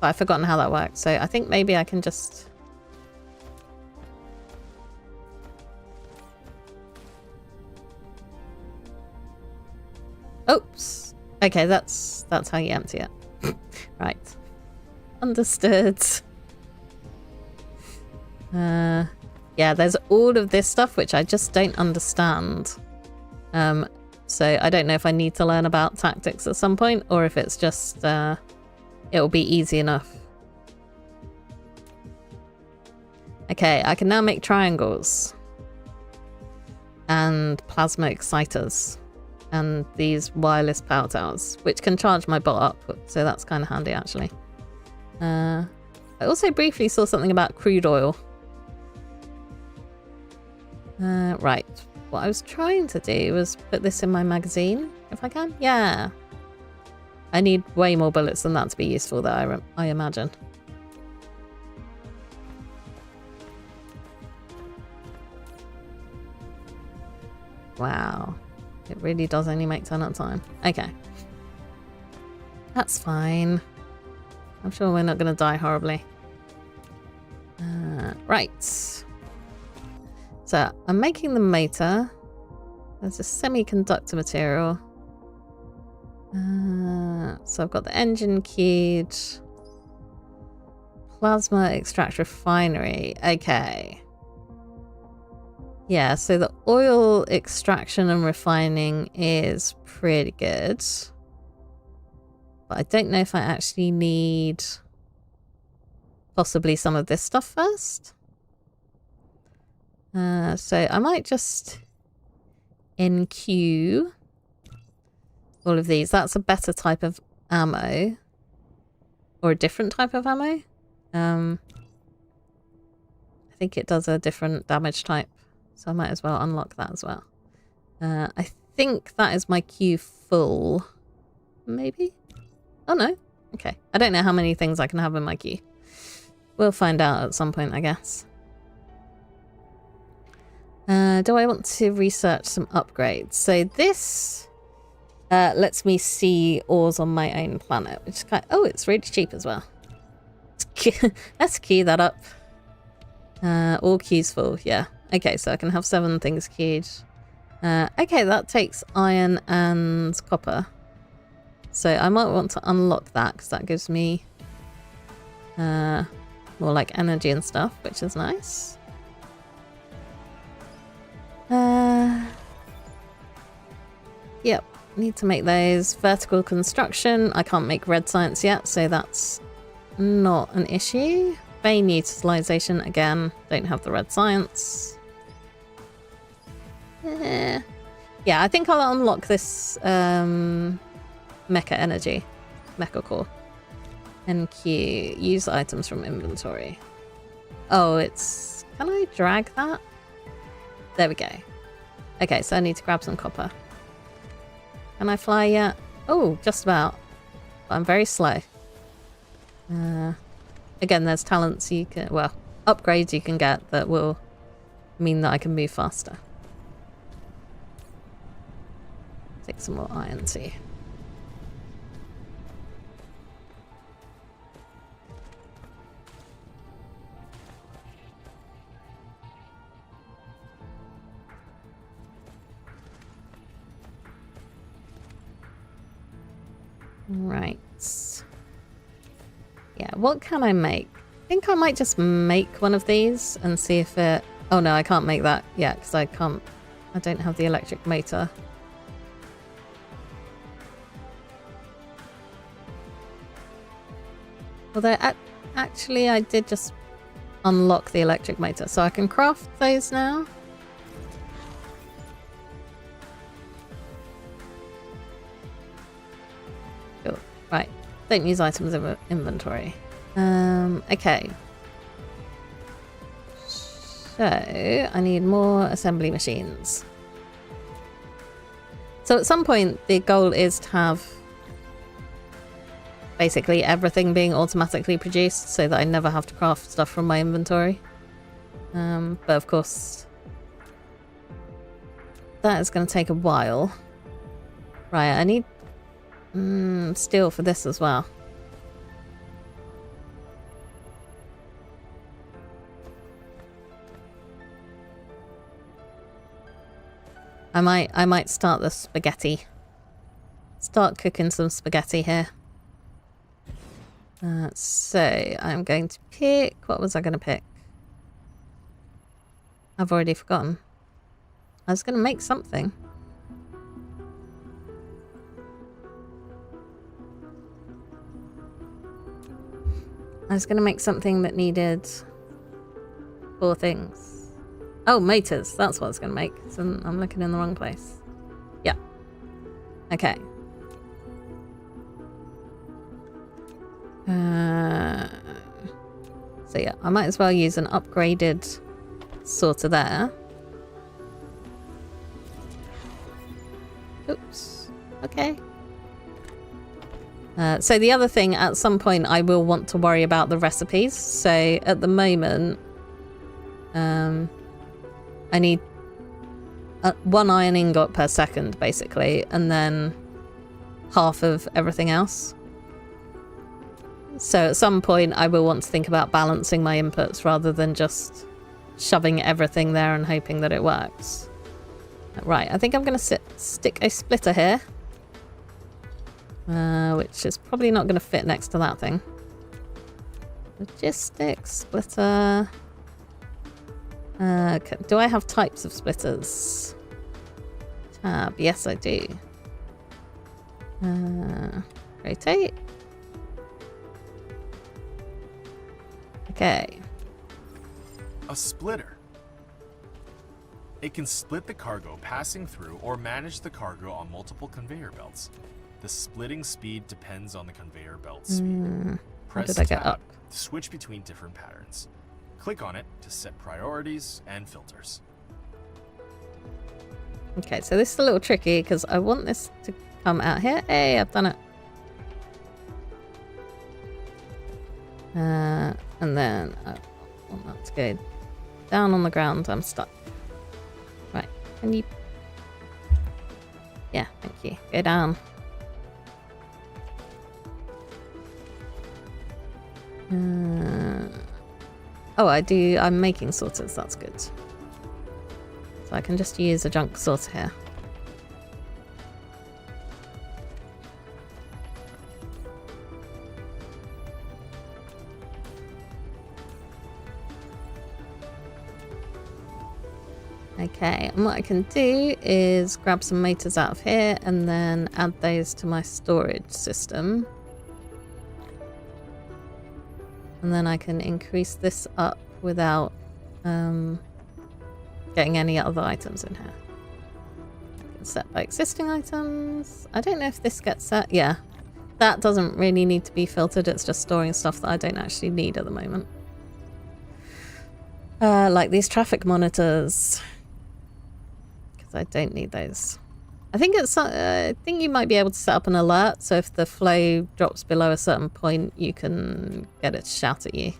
A: But I've forgotten how that works, so I think maybe I can just... Oops. Okay, that's how you empty it. Right. Understood. Yeah, there's all of this stuff which I just don't understand. So I don't know if I need to learn about tactics at some point or if it's just it'll be easy enough. Okay, I can now make triangles and plasma exciters and these wireless power towers, which can charge my bot up, so that's kind of handy actually. I also briefly saw something about crude oil. Right. What I was trying to do was put this in my magazine, if I can. Yeah. I need way more bullets than that to be useful, though, I imagine. Wow. It really does only make 10 at a time. Okay. That's fine. I'm sure we're not going to die horribly. Right. So I'm making the motor. There's a semiconductor material. So I've got the engine keyed. Plasma extract refinery. Okay. Yeah, so the oil extraction and refining is pretty good. But I don't know if I actually need possibly some of this stuff first. So I might just NQ all of these. That's a better type of ammo. Or a different type of ammo. I think it does a different damage type. So I might as well unlock that as well. I think that is my queue full. Maybe? Oh no. Okay. I don't know how many things I can have in my queue. We'll find out at some point, I guess. Do I want to research some upgrades? So this lets me see ores on my own planet, which is kind of, oh, it's really cheap as well. Let's queue that up. All queues full, yeah. Okay, so I can have 7 things queued. Okay, that takes iron and copper. So I might want to unlock that because that gives me more like energy and stuff, which is nice. Yep, need to make those. Vertical construction. I can't make red science yet, so that's not an issue. Vein utilization, again, don't have the red science. Yeah, I think I'll unlock this mecha energy. Mecha core. NQ, use items from inventory. Oh, it's... Can I drag that? There we go. Okay, so I need to grab some copper. Can I fly yet? Oh, just about. But I'm very slow. Again, there's talents you can... Well, upgrades you can get that will mean that I can move faster. Take some more iron too. Right. Yeah, what can I make? I think I might just make one of these and see if it... Oh no, I can't make that yet because I can't... I don't have the electric motor. Although, actually, I did just unlock the electric motor, so I can craft those now. Cool. Right. Don't use items in inventory. Okay. So, I need more assembly machines. So at some point, the goal is to have basically everything being automatically produced so that I never have to craft stuff from my inventory. But of course, that is going to take a while. Right, I need steel for this as well. I might start the spaghetti. Start cooking some spaghetti here. So I'm going to pick... What was I going to pick? I've already forgotten. I was going to make something. I was going to make something that needed 4 things. Oh, motors. That's what I was going to make. So I'm looking in the wrong place. Yeah. Okay. So yeah, I might as well use an upgraded sorter there. Oops. Okay. So the other thing, at some point, I will want to worry about the recipes. So at the moment, I need 1 iron ingot per second, basically, and then half of everything else. So at some point, I will want to think about balancing my inputs rather than just shoving everything there and hoping that it works. Right, I think I'm going to stick a splitter here. Which is probably not going to fit next to that thing. Logistics, splitter. Do I have types of splitters? Tab, yes I do. Rotate. Okay.
C: A splitter. It can split the cargo passing through or manage the cargo on multiple conveyor belts. The splitting speed depends on the conveyor belt speed. Press
A: did I get
C: tab
A: up?
C: to switch between different patterns. Click on it to set priorities and filters.
A: Okay, so this is a little tricky because I want this to come out here. Hey, I've done it. And then I want that to go down on the ground. I'm stuck. Right, can you... Yeah, thank you. Go down. Oh, I do. I'm making sorters. That's good. So I can just use a junk sorter here. Okay, and what I can do is grab some motors out of here and then add those to my storage system. And then I can increase this up without getting any other items in here. I can set by existing items. I don't know if this gets set. Yeah, that doesn't really need to be filtered. It's just storing stuff that I don't actually need at the moment. Like these traffic monitors. Because I don't need those. I think I think you might be able to set up an alert, so if the flow drops below a certain point, you can get it to shout at you.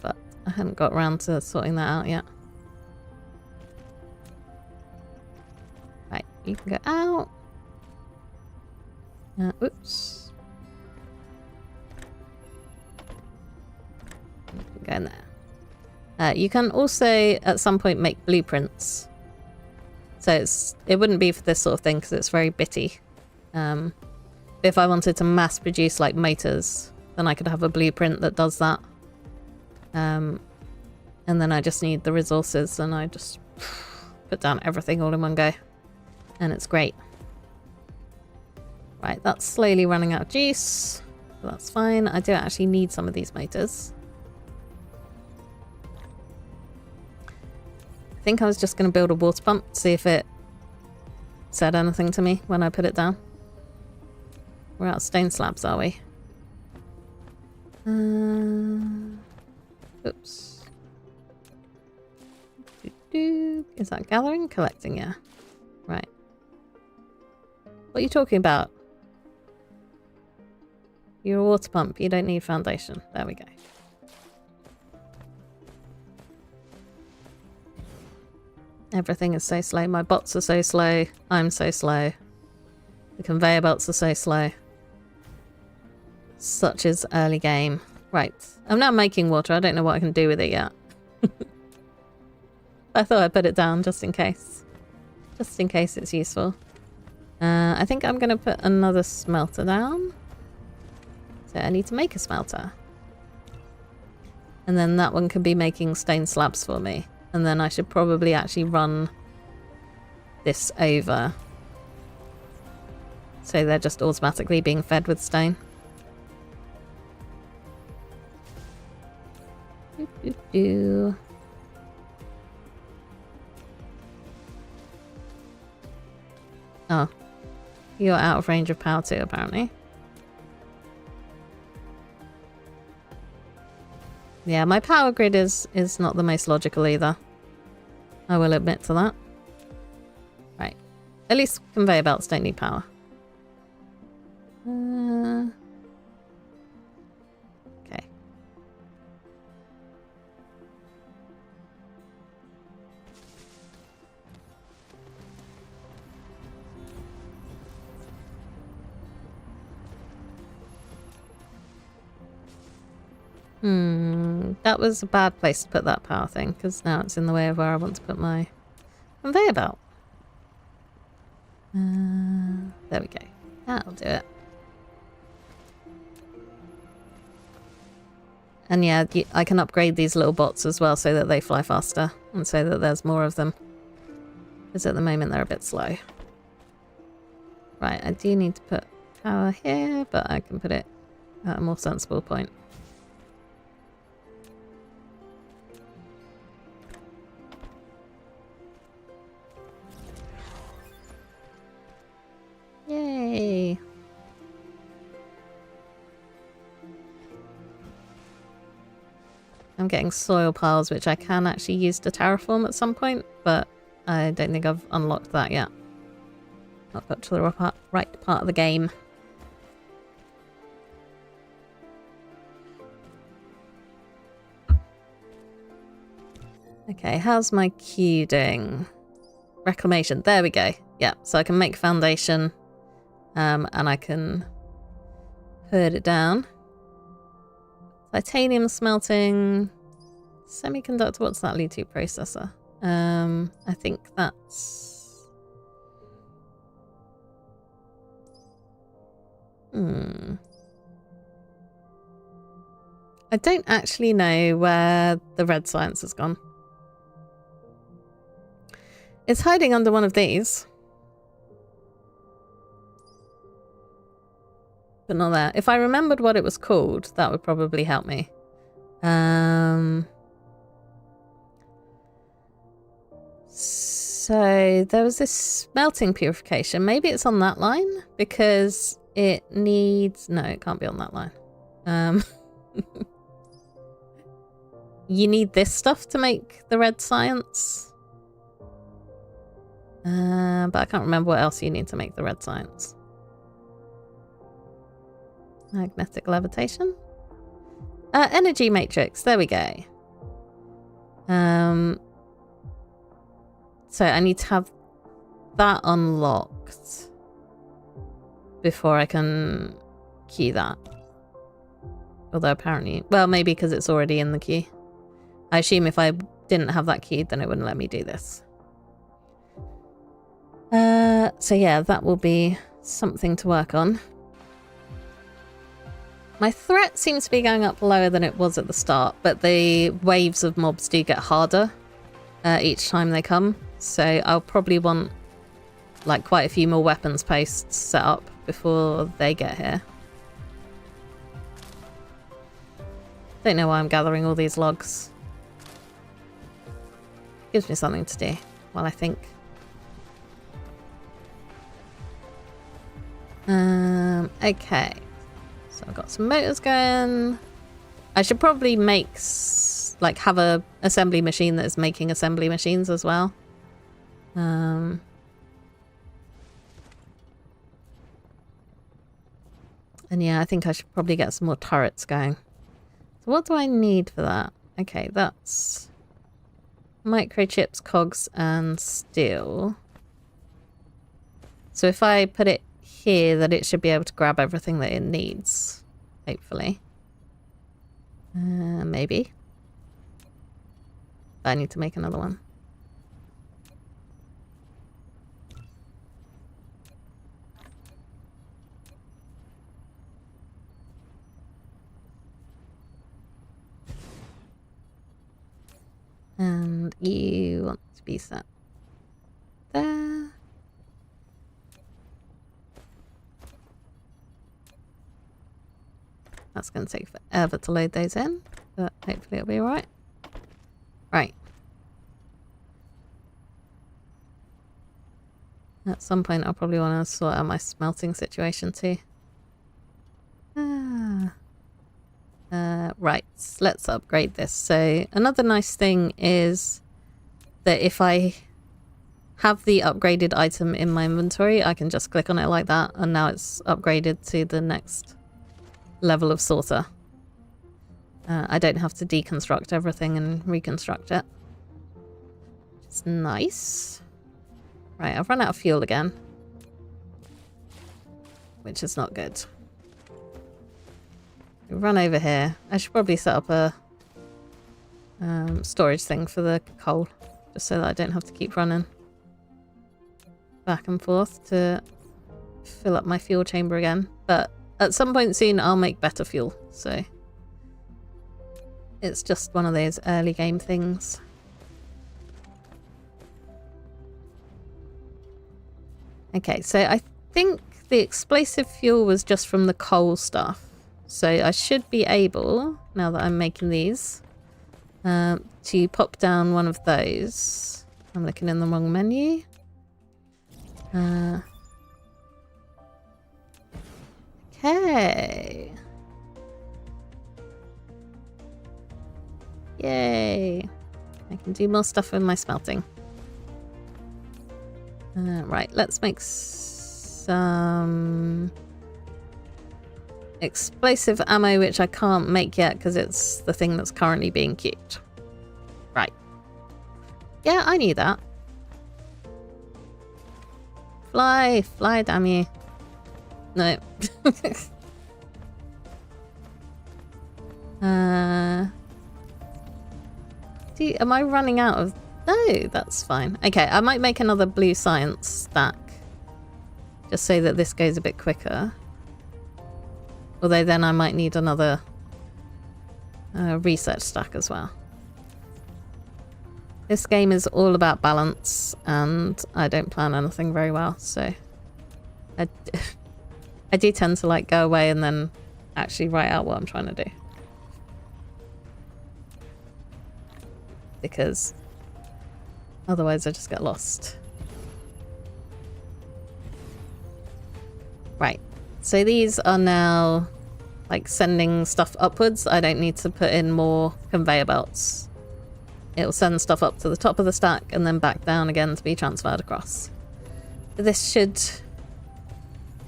A: But I haven't got around to sorting that out yet. Right, you can go out. Oops. You can go in there. You can also, at some point, make blueprints. So it wouldn't be for this sort of thing because it's very bitty. But if I wanted to mass produce like motors, then I could have a blueprint that does that. And then I just need the resources and I just put down everything all in one go. And it's great. Right, that's slowly running out of juice. So that's fine. I do actually need some of these motors. I think I was just going to build a water pump, see if it said anything to me when I put it down. We're out of stone slabs, are we? Oops. Is that gathering? Collecting, yeah. Right. What are you talking about? You're a water pump. You don't need foundation. There we go. Everything is so slow. My bots are so slow. I'm so slow. The conveyor belts are so slow. Such is early game. Right. I'm now making water. I don't know what I can do with it yet. I thought I'd put it down just in case. Just in case it's useful. I think I'm going to put another smelter down. So I need to make a smelter. And then that one can be making stone slabs for me. And then I should probably actually run this over. So they're just automatically being fed with stone. Oh. You're out of range of power too, apparently. Yeah, my power grid is not the most logical either. I will admit to that. Right. At least conveyor belts don't need power. Okay. That was a bad place to put that power thing, because now it's in the way of where I want to put my conveyor belt. There we go. That'll do it. And yeah, I can upgrade these little bots as well so that they fly faster and so that there's more of them. Because at the moment they're a bit slow. Right, I do need to put power here, but I can put it at a more sensible point. Yay! I'm getting soil piles, which I can actually use to terraform at some point, but I don't think I've unlocked that yet. Not got to the right part of the game. Okay, how's my queue doing? Reclamation, there we go. Yeah, so I can make foundation, and I can put it down. Titanium smelting, semiconductor, what's that lead to? Processor. I think that's... I don't actually know where the red science has gone. It's hiding under one of these. But not there. If I remembered what it was called, that would probably help me. So there was this smelting purification. Maybe it's on that line because it needs... No, it can't be on that line. You need this stuff to make the red science. But I can't remember what else you need to make the red science. Magnetic levitation. Energy matrix. There we go. So I need to have that unlocked before I can key that. Although apparently... Well, maybe because it's already in the queue. I assume if I didn't have that keyed, then it wouldn't let me do this. So yeah, that will be something to work on. My threat seems to be going up lower than it was at the start, but the waves of mobs do get harder each time they come. So I'll probably want like quite a few more weapons posts set up before they get here. Don't know why I'm gathering all these logs. Gives me something to do while I think. Okay. So I've got some motors going. I should probably make, like, have a assembly machine that is making assembly machines as well. And yeah, I think I should probably get some more turrets going. So what do I need for that? Okay, that's microchips, cogs, and steel. So if I put it here, that it should be able to grab everything that it needs, hopefully. Maybe. But I need to make another one. And you want to be set there. That's going to take forever to load those in, but hopefully it'll be alright. Right. At some point I'll probably want to sort out my smelting situation too. Right, let's upgrade this. So another nice thing is that if I have the upgraded item in my inventory, I can just click on it like that, and now it's upgraded to the next level of sorter. I don't have to deconstruct everything and reconstruct it. It's nice. Right, I've run out of fuel again, which is not good. Run over here. I should probably set up a storage thing for the coal, just so that I don't have to keep running back and forth to fill up my fuel chamber again. But at some point soon I'll make better fuel, so it's just one of those early game things. Okay, so I think the explosive fuel was just from the coal stuff. So I should be able, now that I'm making these, to pop down one of those. I'm looking in the wrong menu. Okay. Yay. I can do more stuff with my smelting. Right, let's make some explosive ammo, which I can't make yet because it's the thing that's currently being queued. Right. Yeah, I knew that. Fly, fly, damn you. No. Am I running out of... No, that's fine. Okay, I might make another blue science stack. Just so that this goes a bit quicker. Although then I might need another research stack as well. This game is all about balance, and I don't plan anything very well, so... I do tend to like go away and then actually write out what I'm trying to do. Because otherwise I just get lost. Right, so these are now like sending stuff upwards. I don't need to put in more conveyor belts. It'll send stuff up to the top of the stack and then back down again to be transferred across. This should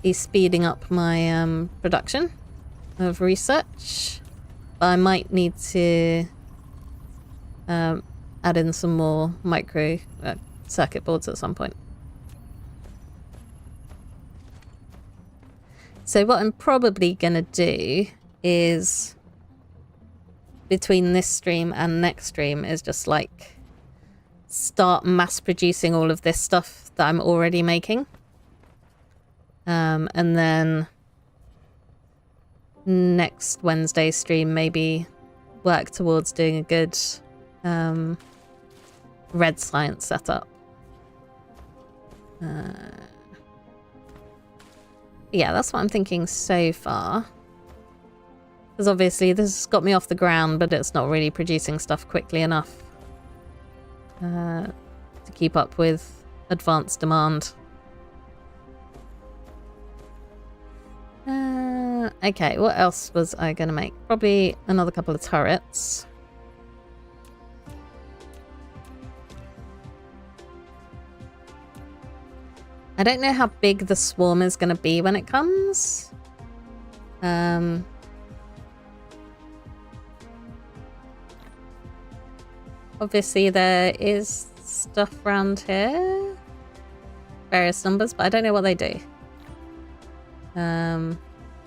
A: be speeding up my production of research. But I might need to add in some more micro circuit boards at some point. So what I'm probably going to do is, between this stream and next stream, is just like start mass producing all of this stuff that I'm already making. And then next Wednesday stream maybe work towards doing a good red science setup. Yeah, that's what I'm thinking so far. Because obviously this has got me off the ground, but it's not really producing stuff quickly enough to keep up with advanced demand. Okay, what else was I going to make? Probably another couple of turrets. I don't know how big the swarm is going to be when it comes. Obviously there is stuff around here. Various numbers, but I don't know what they do.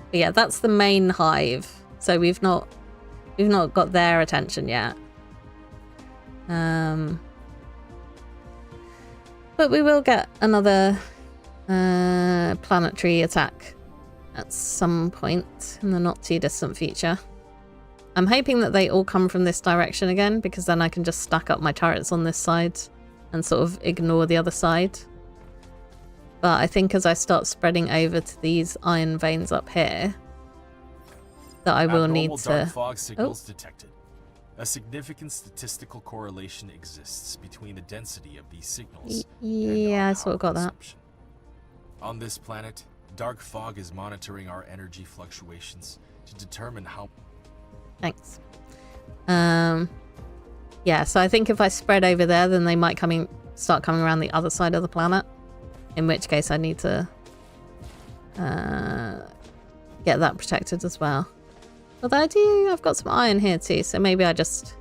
A: But yeah, that's the main hive. So we've not got their attention yet. But we will get another planetary attack at some point in the not too distant future. I'm hoping that they all come from this direction again, because then I can just stack up my turrets on this side and sort of ignore the other side. But I think as I start spreading over to these iron veins up here, that I will need to...
C: Dark fog signals detected. A significant statistical correlation exists between the density of these signals.
A: Yeah, I sort of got that.
C: On this planet, dark fog is monitoring our energy fluctuations to determine how...
A: Thanks. Yeah, so I think if I spread over there, then they might start coming around the other side of the planet. In which case I need to get that protected as well. Although I've got some iron here too, so maybe I just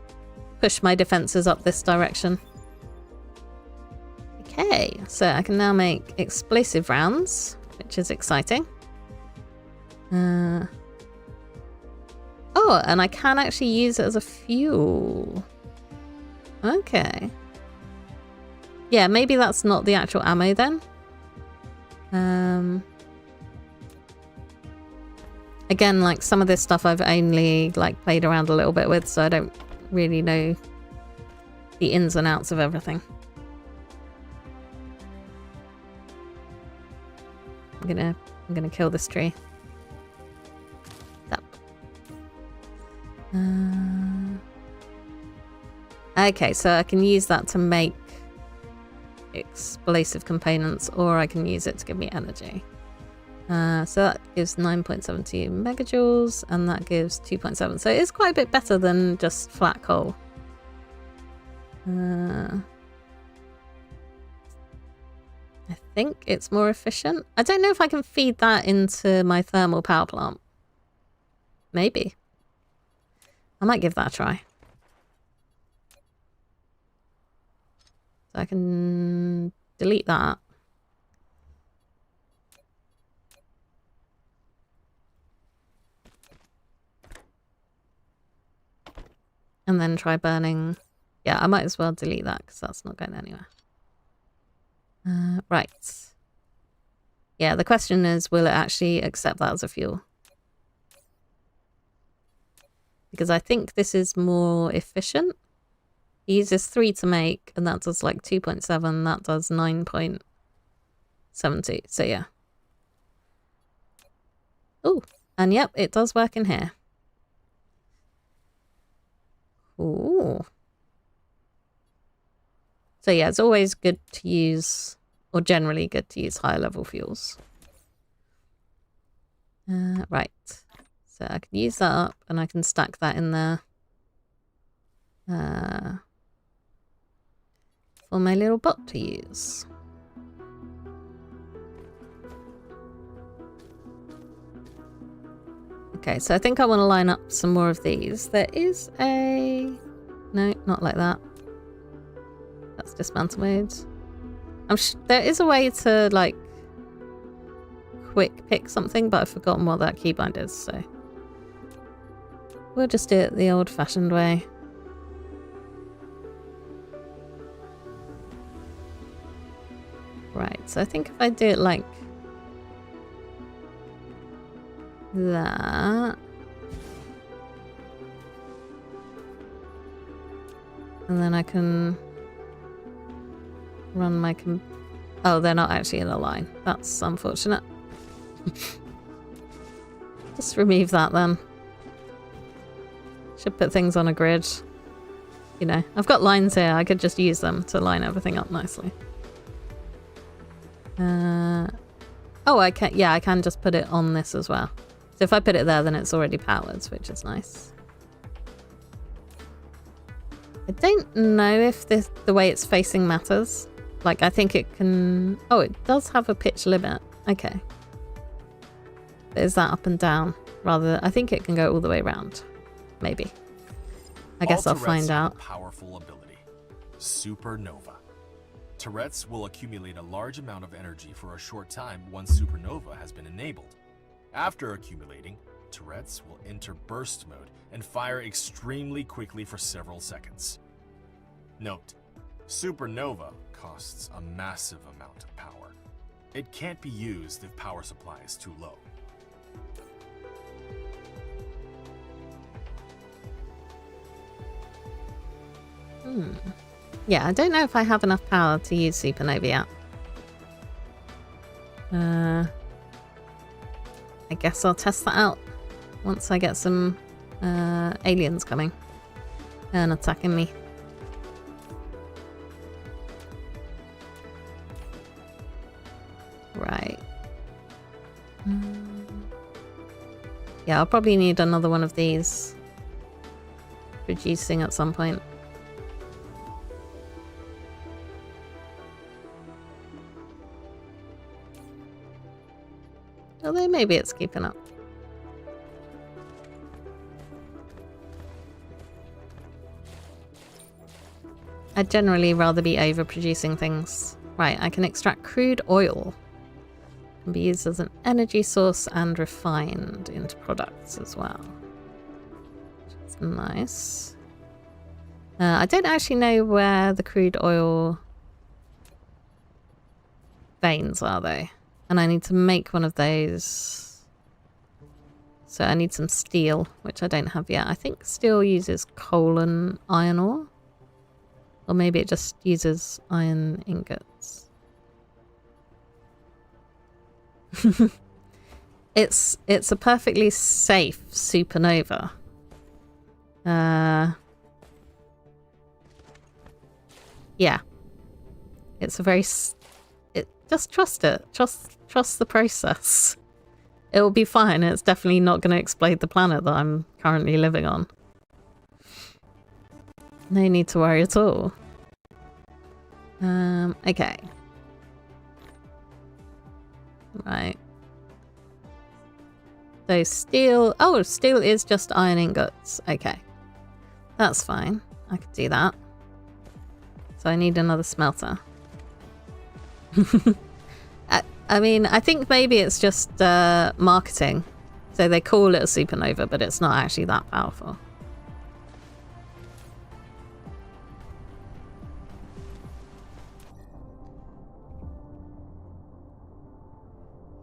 A: push my defenses up this direction. Okay, so I can now make explosive rounds, which is exciting. Oh, and I can actually use it as a fuel. Okay. Yeah, maybe that's not the actual ammo then. Again, like some of this stuff I've only like played around a little bit with, so I don't really know the ins and outs of everything. I'm gonna kill this tree. That. Okay, so I can use that to make explosive components, or I can use it to give me energy. So that gives 9.72 megajoules, and that gives 2.7. So it's quite a bit better than just flat coal. I think it's more efficient. I don't know if I can feed that into my thermal power plant. Maybe. I might give that a try. So I can delete that. And then try burning. Yeah, I might as well delete that because that's not going anywhere. Right. Yeah, the question is, will it actually accept that as a fuel? Because I think this is more efficient. It uses 3 to make, and that does like 2.7. That does 9.72. So yeah. Oh, and yep, it does work in here. Ooh. So yeah, it's always good to use, or generally good to use higher level fuels. Right. So I can use that up, and I can stack that in there. For my little bot to use. Okay, so I think I want to line up some more of these. There is a... No, not like that. That's dismantle mode. There is a way to, like, quick pick something, but I've forgotten what that keybind is, so... We'll just do it the old-fashioned way. Right, so I think if I do it like that, and then I can run my oh, they're not actually in a line. That's unfortunate. Just remove that then. Should put things on a grid. You know, I've got lines here. I could just use them to line everything up nicely. Oh, I can. Yeah, I can just put it on this as well. So if I put it there, then it's already powered, which is nice. I don't know if the way it's facing matters. Like, I think it can... Oh, it does have a pitch limit. Okay. But is that up and down? Rather, I think it can go all the way around. Maybe. I guess I'll find out.
C: Powerful ability. Supernova. Turrets will accumulate a large amount of energy for a short time once supernova has been enabled. After accumulating, turrets will enter burst mode and fire extremely quickly for several seconds. Note, supernova costs a massive amount of power. It can't be used if power supply is too low.
A: Yeah, I don't know if I have enough power to use supernova yet. I guess I'll test that out once I get some aliens coming and attacking me. Right. Yeah, I'll probably need another one of these producing at some point. Although maybe it's keeping up. I'd generally rather be overproducing things. Right, I can extract crude oil. Can be used as an energy source and refined into products as well. Which is nice. I don't actually know where the crude oil veins are though. And I need to make one of those So I need some steel, which I don't have yet. I think steel uses coal and iron ore. Or maybe it just uses iron ingots. It's a perfectly safe supernova. Yeah. It's a very... just trust it. Trust the process. It will be fine. It's definitely not going to explode the planet that I'm currently living on. No need to worry at all. Okay. Right. So steel... Oh, steel is just iron ingots. Okay. That's fine. I could do that. So I need another smelter. I mean, I think maybe it's just marketing. So they call it a supernova, but it's not actually that powerful.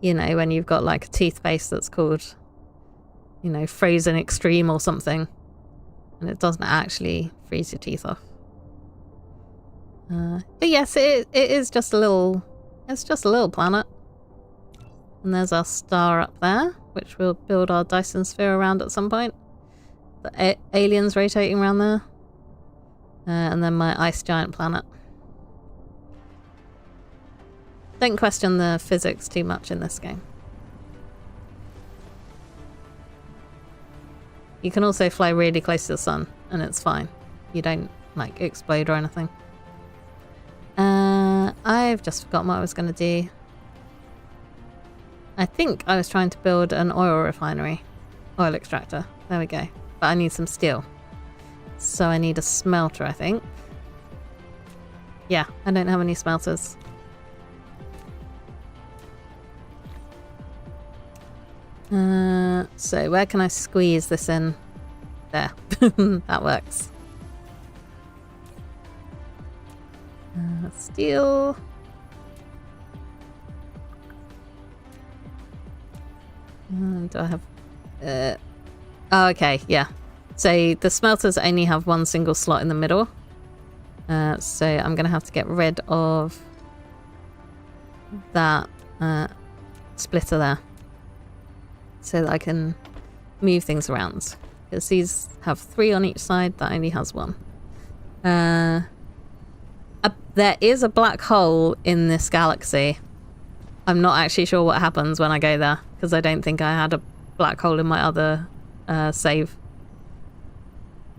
A: You know, when you've got like a toothpaste that's called, you know, Frozen Extreme or something, and it doesn't actually freeze your teeth off. But yes, it is just a little... It's just a little planet. And there's our star up there, which we'll build our Dyson Sphere around at some point. The aliens rotating around there. And then my ice giant planet. Don't question the physics too much in this game. You can also fly really close to the sun, and it's fine. You don't, like, explode or anything. I've just forgotten what I was going to do. I think I was trying to build an oil refinery. Oil extractor. There we go. But I need some steel. So I need a smelter, I think. Yeah, I don't have any smelters. So where can I squeeze this in? There. That works. Steel. Do I have... oh, okay, yeah. So the smelters only have one single slot in the middle. So I'm going to have to get rid of that splitter there. So that I can move things around. Because these have 3 on each side, that only has 1. There is a black hole in this galaxy. I'm not actually sure what happens when I go there, because I don't think I had a black hole in my other save.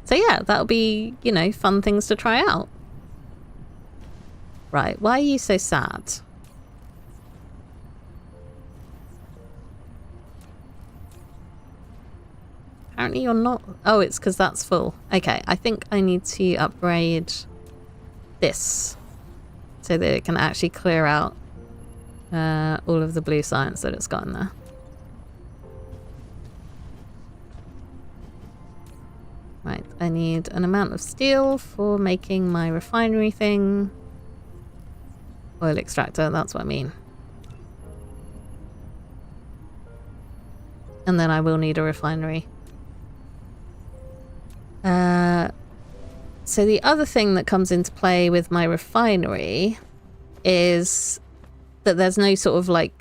A: So yeah, that'll be, you know, fun things to try out. Right, why are you so sad? Apparently you're not... Oh, it's because that's full. Okay, I think I need to upgrade this so that it can actually clear out all of the blue science that it's got in there. Right, I need an amount of steel for making my refinery thing. Oil extractor, that's what I mean. And then I will need a refinery. So the other thing that comes into play with my refinery is that there's no sort of like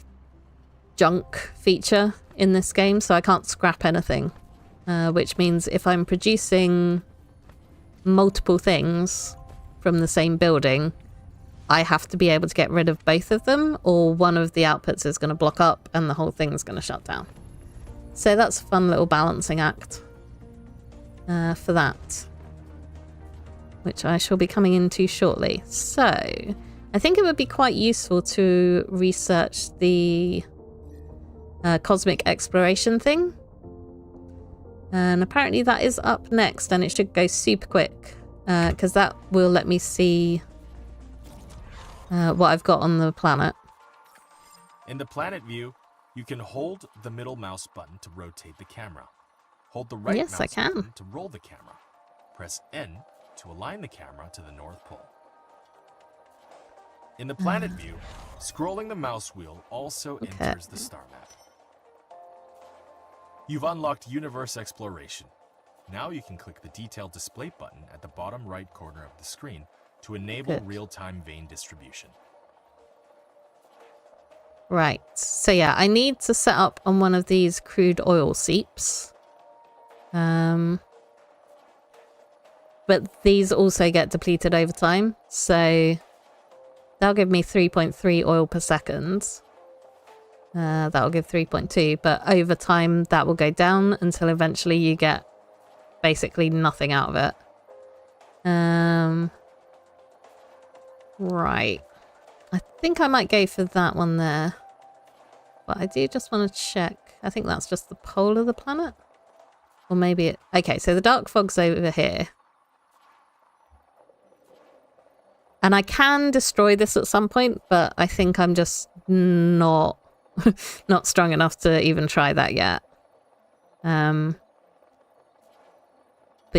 A: junk feature in this game, so I can't scrap anything. Which means if I'm producing multiple things from the same building, I have to be able to get rid of both of them, or one of the outputs is going to block up and the whole thing's going to shut down. So that's a fun little balancing act for that, which I shall be coming into shortly. So I think it would be quite useful to research the cosmic exploration thing. And apparently that is up next, and it should go super quick, because that will let me see what I've got on the planet.
C: In the planet view, you can hold the middle mouse button to rotate the camera. Hold the right mouse button to roll the camera. Press N to align the camera to the North Pole. In the planet view, scrolling the mouse wheel also enters the star map. You've unlocked Universe Exploration. Now you can click the Detailed Display button at the bottom right corner of the screen to enable
A: Good.
C: real-time vein distribution.
A: Right. So yeah, I need to set up on one of these crude oil seeps. But these also get depleted over time. So that'll give me 3.3 oil per second. That'll give 3.2. But over time, that will go down until eventually you get basically nothing out of it. Right. I think I might go for that one there. But I do just want to check. I think that's just the pole of the planet. Or maybe it... Okay, so the dark fog's over here. And I can destroy this at some point, but I think I'm just not not strong enough to even try that yet. But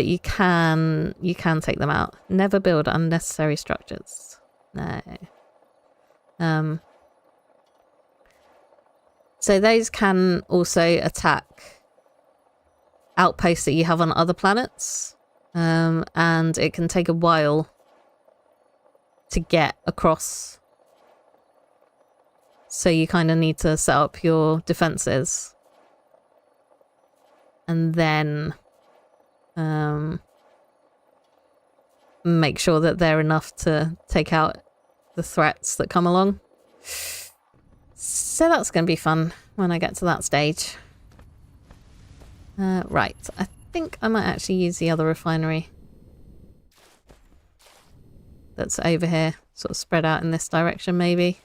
A: you can take them out. Never build unnecessary structures. No. So those can also attack outposts that you have on other planets. And it can take a while to get across. So you kind of need to set up your defenses. And then make sure that they're enough to take out the threats that come along. So that's going to be fun when I get to that stage. Right, I think I might actually use the other refinery that's over here, sort of spread out in this direction maybe.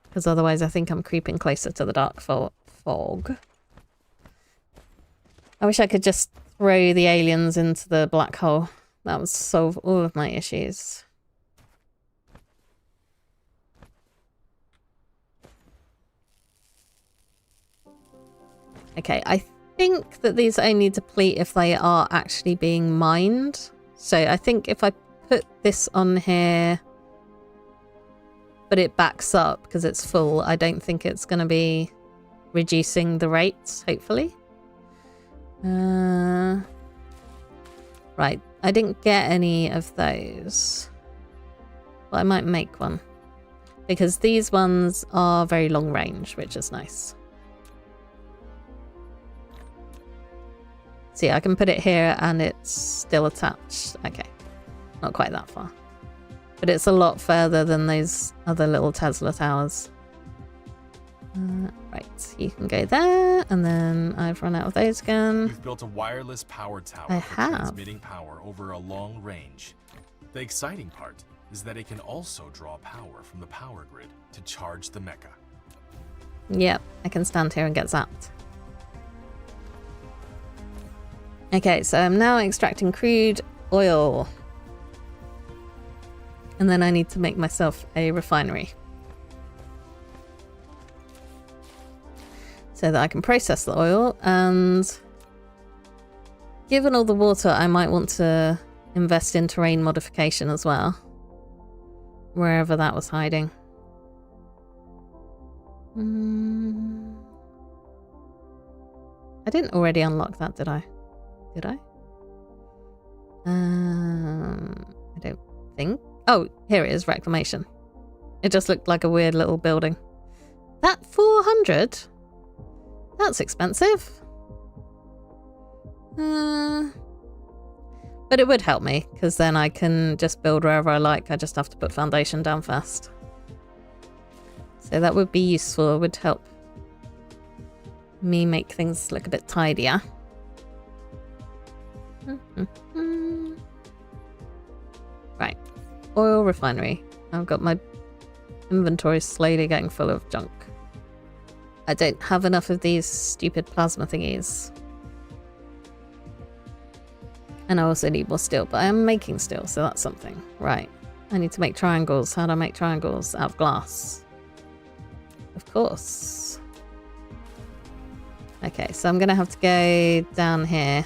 A: Because otherwise I think I'm creeping closer to the dark fog. I wish I could just throw the aliens into the black hole. That would solve all of my issues. Okay, I think that these only deplete if they are actually being mined. So I think if I put this on here, but it backs up because it's full, I don't think it's going to be reducing the rates, hopefully. Right, I didn't get any of those. But I might make one. Because these ones are very long range, which is nice. See, I can put it here and it's still attached. Okay, not quite that far. But it's a lot further than those other little Tesla towers. Right, you can go there, and then I've run out of those again.
C: You've built a wireless power tower
A: I
C: for
A: have.
C: transmitting power over a long range. The exciting part is that it can also draw power from the power grid to charge the mecha.
A: Yep, I can stand here and get zapped. Okay, so I'm now extracting crude oil. And then I need to make myself a refinery. So that I can process the oil, and given all the water, I might want to invest in terrain modification as well. Wherever that was hiding. I didn't already unlock that, did I? Did I? I don't think. Oh, here it is, reclamation. It just looked like a weird little building. That 400? That's expensive. But it would help me, because then I can just build wherever I like. I just have to put foundation down first. So that would be useful. It would help me make things look a bit tidier. Right. Oil refinery. I've got my inventory slowly getting full of junk. I don't have enough of these stupid plasma thingies. And I also need more steel, but I am making steel, so that's something. Right. I need to make triangles. How do I make triangles? Out of glass. Of course. Okay, so I'm going to have to go down here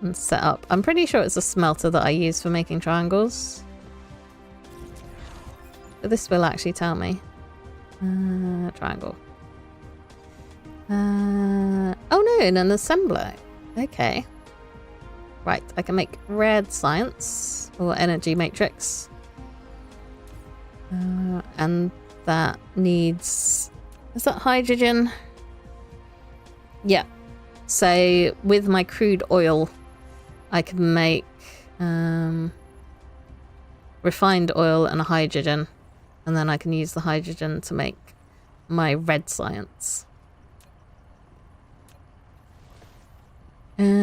A: and set up. I'm pretty sure it's a smelter that I use for making triangles. But this will actually tell me. Triangle. Oh no, in an assembler. Okay. Right, I can make red science or energy matrix. And that needs... Is that hydrogen? Yeah. So with my crude oil, I can make refined oil and a hydrogen. And then I can use the hydrogen to make my red science.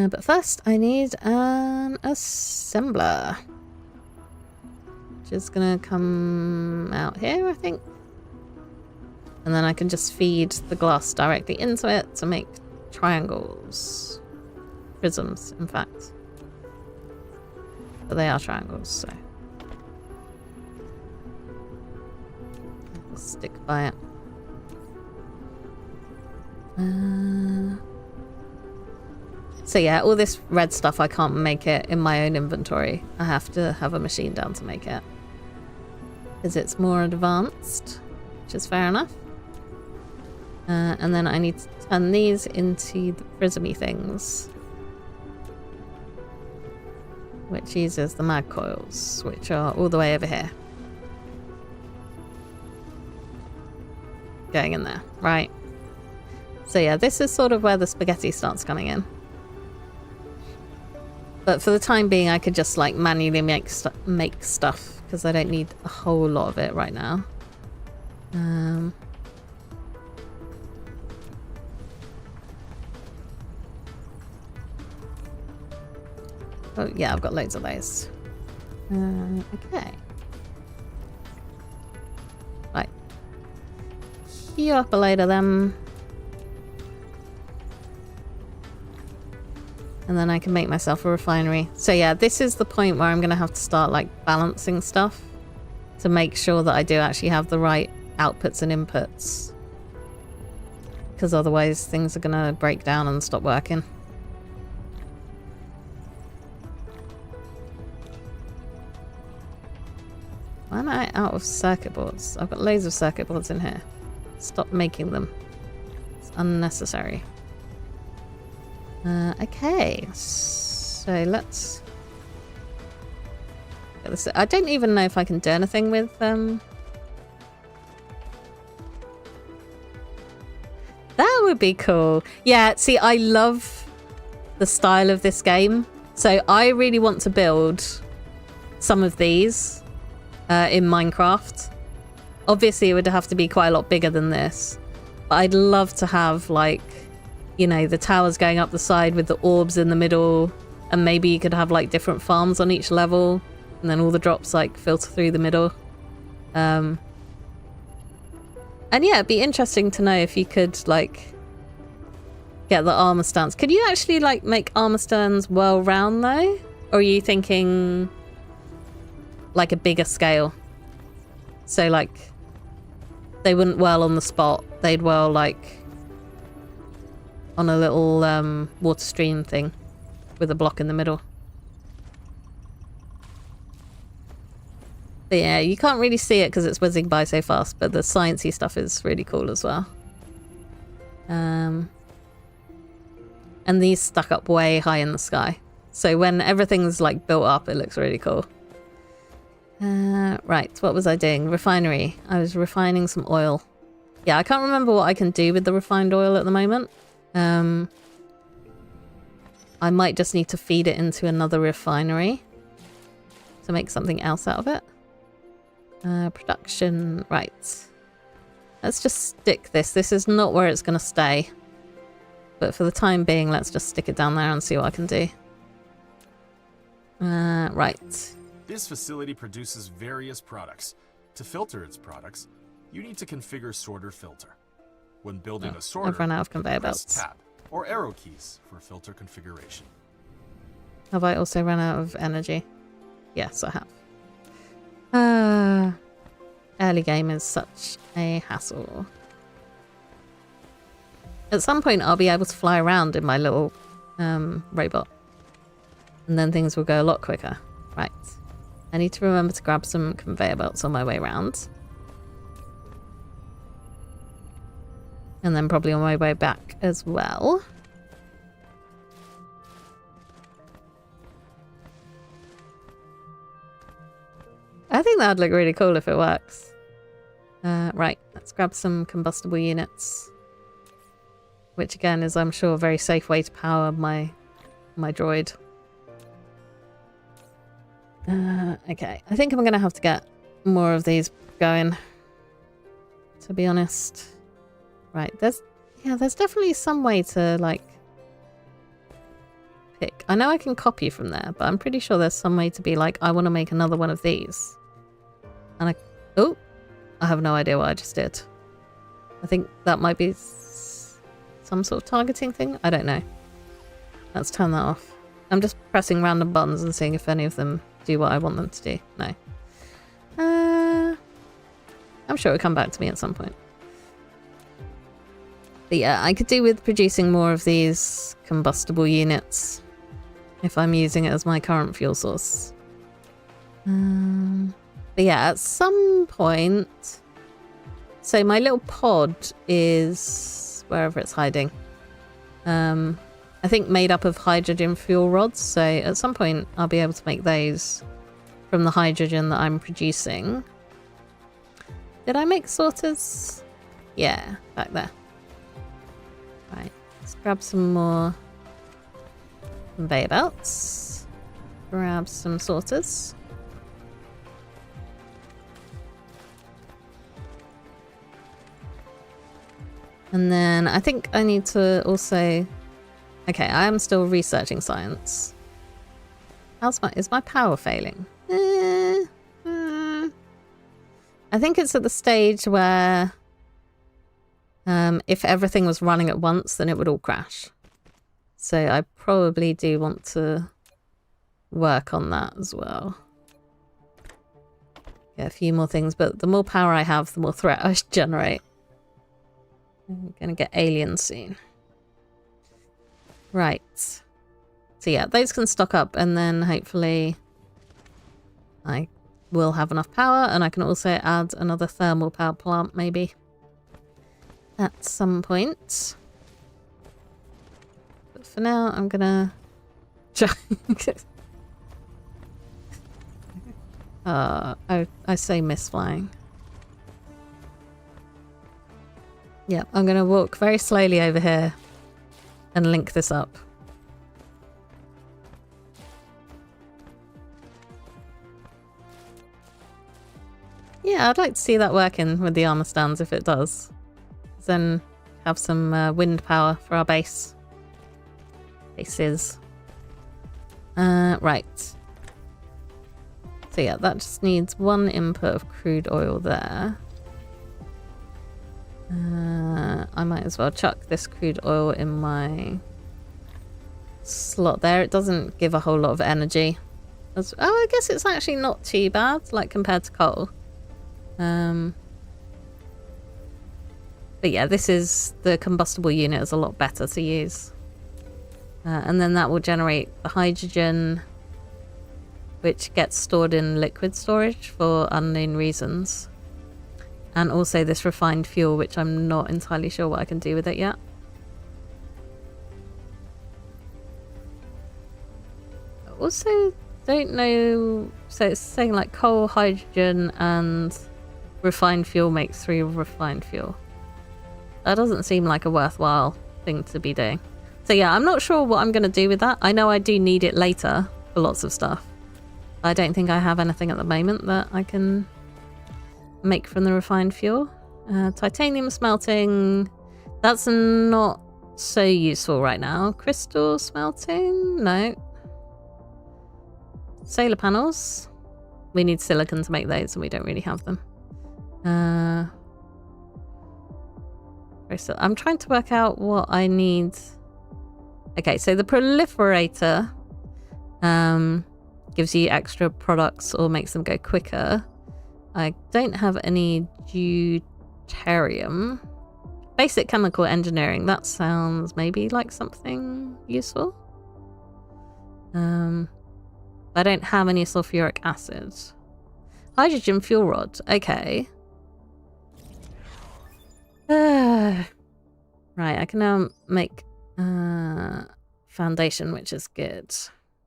A: But first I need an assembler. Which is gonna come out here, I think. And then I can just feed the glass directly into it to make triangles. Prisms, in fact. But they are triangles, so. I'll stick by it. So yeah, all this red stuff, I can't make it in my own inventory. I have to have a machine down to make it. Because it's more advanced, which is fair enough. And then I need to turn these into the prismy things. Which uses the mag coils, which are all the way over here. Going in there, right. So yeah, this is sort of where the spaghetti starts coming in. But for the time being, I could just like manually make stuff because I don't need a whole lot of it right now. Oh yeah, I've got loads of those. Okay. Right. Queue up a load of them. And then I can make myself a refinery. So yeah, this is the point where I'm going to have to start like balancing stuff to make sure that I do actually have the right outputs and inputs. Because otherwise things are going to break down and stop working. Why am I out of circuit boards? I've got loads of circuit boards in here. Stop making them. It's unnecessary. Okay, so let's get this. I don't even know if I can do anything with them. That would be cool. Yeah, see, I love the style of this game. So I really want to build some of these in Minecraft. Obviously, it would have to be quite a lot bigger than this. But I'd love to have, like, you know, the towers going up the side with the orbs in the middle, and maybe you could have like different farms on each level, and then all the drops like filter through the middle. And yeah, it'd be interesting to know if you could like get the armor stands. Could you actually like make armor stands well round though? Or are you thinking like a bigger scale? So like they wouldn't whirl on the spot, they'd whirl like on a little water stream thing with a block in the middle. But yeah, you can't really see it because it's whizzing by so fast, but the sciencey stuff is really cool as well. And these stuck up way high in the sky. So when everything's like built up, it looks really cool. Right, what was I doing? Refinery. I was refining some oil. Yeah, I can't remember what I can do with the refined oil at the moment. I might just need to feed it into another refinery to make something else out of it. Production, right. Let's just stick this. This is not where it's going to stay. But for the time being, let's just stick it down there and see what I can do. Right.
C: This facility produces various products. To filter its products, you need to configure sorter filter. When building a sorter,
A: I've run out of conveyor
C: press
A: belts.
C: tab or arrow keys for filter configuration.
A: Have I also run out of energy? Yes, I have. Early game is such a hassle. At some point, I'll be able to fly around in my little robot. And then things will go a lot quicker. Right. I need to remember to grab some conveyor belts on my way around. And then probably on my way back as well. I think that'd look really cool if it works. Right, let's grab some combustible units. Which again is, I'm sure, a very safe way to power my droid. Okay, I think I'm going to have to get more of these going, to be honest. Right, there's definitely some way to, like, pick. I know I can copy from there, but I'm pretty sure there's some way to be like, I want to make another one of these. And I have no idea what I just did. I think that might be some sort of targeting thing. I don't know. Let's turn that off. I'm just pressing random buttons and seeing if any of them do what I want them to do. No. I'm sure it'll come back to me at some point. But yeah, I could do with producing more of these combustible units if I'm using it as my current fuel source. But yeah, at some point... So my little pod is wherever it's hiding. I think made up of hydrogen fuel rods. So at some point I'll be able to make those from the hydrogen that I'm producing. Did I make sorters? Yeah, back there. Right, let's grab some more conveyor belts. Grab some sorters. And then I think I need to also... Okay, I am still researching science. Is my power failing? I think it's at the stage where if everything was running at once, then it would all crash. So I probably do want to work on that as well. Get a few more things, but the more power I have, the more threat I generate. I'm gonna get aliens soon. Right. So yeah, those can stock up and then hopefully I will have enough power, and I can also add another thermal power plant maybe at some point. But for now I'm gonna try. I say miss flying. Yeah, I'm gonna walk very slowly over here and link this up. Yeah, I'd like to see that working with the armor stands if it does. Then have some wind power for our base. Bases. Right. So yeah, that just needs one input of crude oil there. I might as well chuck this crude oil in my slot there. It doesn't give a whole lot of energy. Oh, I guess it's actually not too bad, like compared to coal. But yeah, this is the combustible unit is a lot better to use. And then that will generate the hydrogen, which gets stored in liquid storage for unknown reasons. And also this refined fuel, which I'm not entirely sure what I can do with it yet. Also, don't know... So it's saying like coal, hydrogen, and refined fuel makes 3 refined fuel. That doesn't seem like a worthwhile thing to be doing. So yeah, I'm not sure what I'm going to do with that. I know I do need it later for lots of stuff. I don't think I have anything at the moment that I can make from the refined fuel. Titanium smelting, that's not so useful right now. Crystal smelting, no. Solar panels, we need silicon to make those and we don't really have them. So I'm trying to work out what I need. Okay, so the proliferator gives you extra products or makes them go quicker. I don't have any deuterium. Basic chemical engineering, that sounds maybe like something useful. I don't have any sulfuric acid. Hydrogen fuel rod, okay. Right, I can now make foundation, which is good.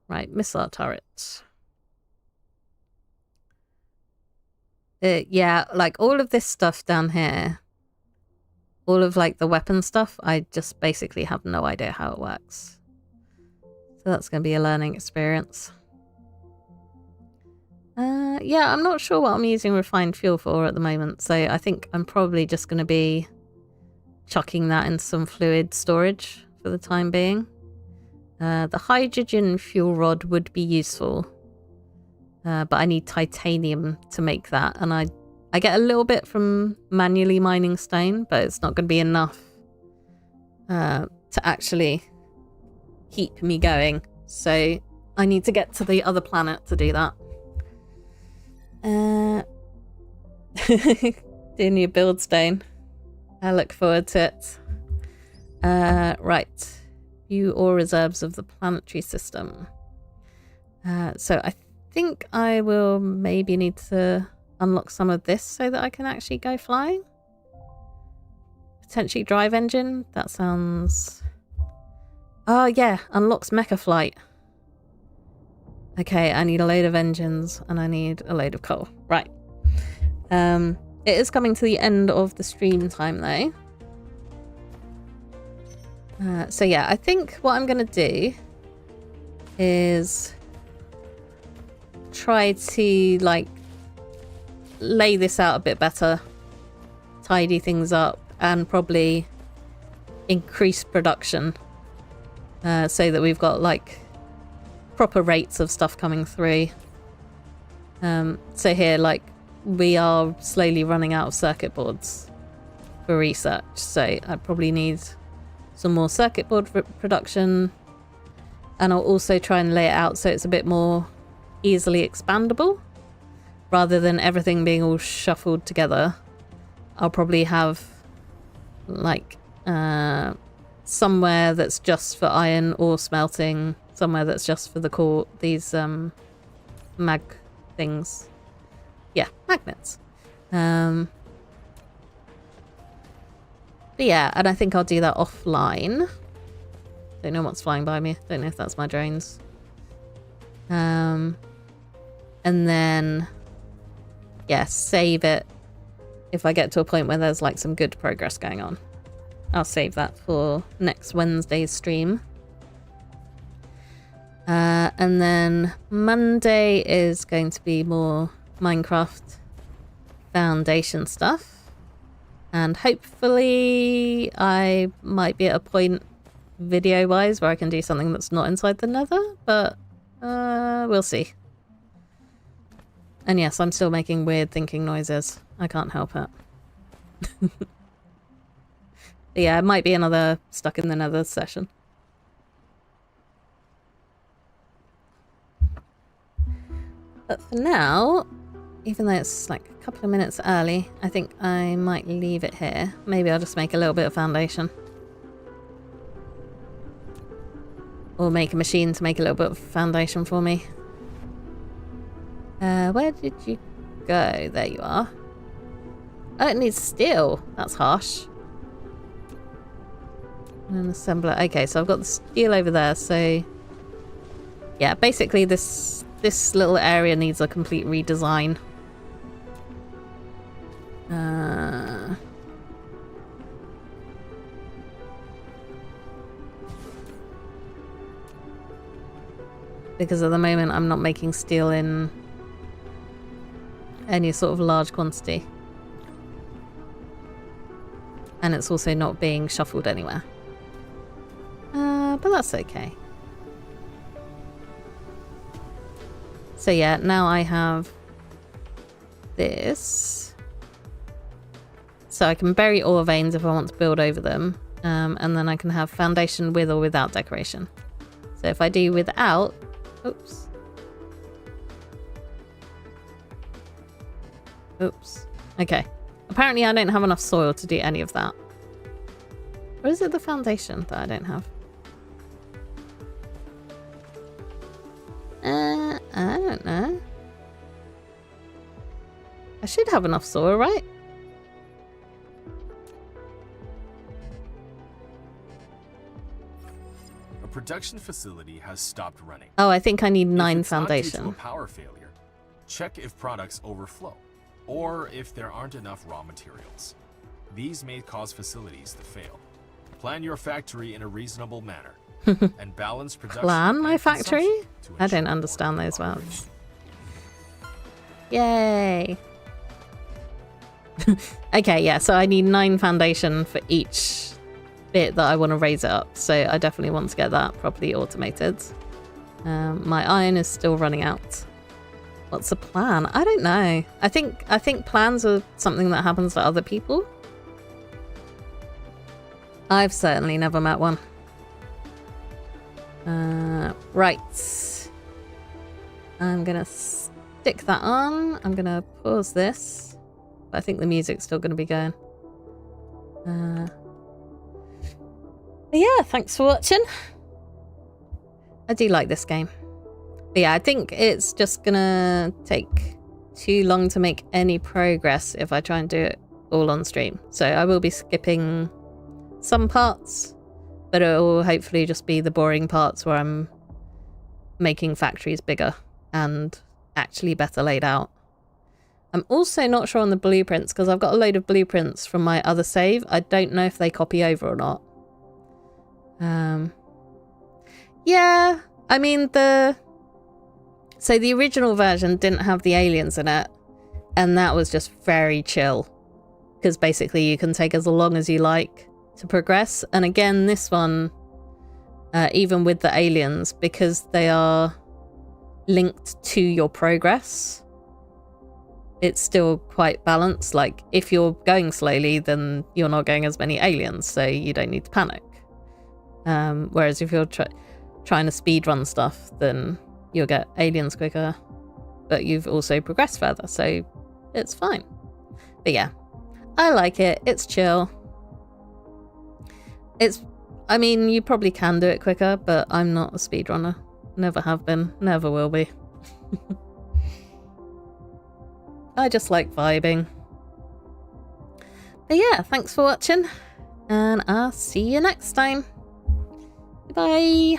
A: Right, missile turret. Yeah, like all of this stuff down here, all of like the weapon stuff, I just basically have no idea how it works. So that's going to be a learning experience. Yeah, I'm not sure what I'm using refined fuel for at the moment, so I think I'm probably just going to be chucking that in some fluid storage for the time being. The hydrogen fuel rod would be useful, but I need titanium to make that, and I get a little bit from manually mining stone, but it's not going to be enough to actually keep me going, so I need to get to the other planet to do that. Doing your build stone. I look forward to it. Right. View ore reserves of the planetary system. So I think I will maybe need to unlock some of this so that I can actually go flying. Potentially drive engine. That sounds... Oh yeah, unlocks mecha flight. Okay, I need a load of engines and I need a load of coal. Right. It is coming to the end of the stream time though. So yeah, I think what I'm going to do is try to like lay this out a bit better, tidy things up, and probably increase production so that we've got like proper rates of stuff coming through. So here, like, we are slowly running out of circuit boards for research, so I probably need some more circuit board production, and I'll also try and lay it out so it's a bit more easily expandable rather than everything being all shuffled together. I'll probably have like somewhere that's just for iron ore smelting, somewhere that's just for the core, these mag things. Yeah, magnets. But yeah, and I think I'll do that offline. Don't know what's flying by me. Don't know if that's my drones. And then, yeah, save it. If I get to a point where there's like some good progress going on, I'll save that for next Wednesday's stream. And then Monday is going to be more Minecraft Foundation stuff. And hopefully I might be at a point video-wise where I can do something that's not inside the nether, but we'll see. And yes, I'm still making weird thinking noises. I can't help it. But yeah, it might be another stuck in the nether session. But for now, even though it's like a couple of minutes early, I think I might leave it here. Maybe I'll just make a little bit of foundation. Or make a machine to make a little bit of foundation for me. Where did you go? There you are. Oh, it needs steel. That's harsh. An assembler. Okay, so I've got the steel over there, so... Yeah, basically this little area needs a complete redesign. Because at the moment I'm not making steel in any sort of large quantity. And it's also not being shuffled anywhere. But that's okay. So yeah, now I have this. So I can bury ore veins if I want to build over them. And then I can have foundation with or without decoration. So if I do without... Oops. Oops. Okay. Apparently I don't have enough soil to do any of that. Or is it the foundation that I don't have? I don't know. I should have enough soil, right?
C: production facility has stopped running.
A: Oh, I think I need
C: If
A: 9
C: it's not due to
A: foundation.
C: a power failure, check if products overflow or if there aren't enough raw materials. These may cause facilities to fail. Plan your factory in a reasonable manner and balance production.
A: Plan my
C: and
A: factory?
C: consumption to
A: I don't
C: ensure
A: understand
C: orderly
A: those words.
C: operation.
A: Yay. Okay, yeah, so I need 9 foundation for each bit that I want to raise it up. So I definitely want to get that properly automated. My iron is still running out. What's the plan? I don't know. I think plans are something that happens to other people. I've certainly never met one. Right. I'm gonna stick that on. I'm gonna pause this. But I think the music's still gonna be going. But yeah, thanks for watching. I do like this game. But yeah, I think it's just gonna take too long to make any progress if I try and do it all on stream. So I will be skipping some parts, but it will hopefully just be the boring parts where I'm making factories bigger and actually better laid out. I'm also not sure on the blueprints because I've got a load of blueprints from my other save. I don't know if they copy over or not. Yeah, I mean the original version didn't have the aliens in it, and that was just very chill because basically you can take as long as you like to progress. And again, this one, even with the aliens, because they are linked to your progress, it's still quite balanced. Like if you're going slowly, then you're not getting as many aliens, so you don't need to panic. Whereas if you're trying to speedrun stuff, then you'll get aliens quicker, but you've also progressed further, so it's fine. But yeah, I like it. It's chill. I mean, you probably can do it quicker, but I'm not a speedrunner. Never have been, never will be. I just like vibing. But yeah, thanks for watching, and I'll see you next time. Bye.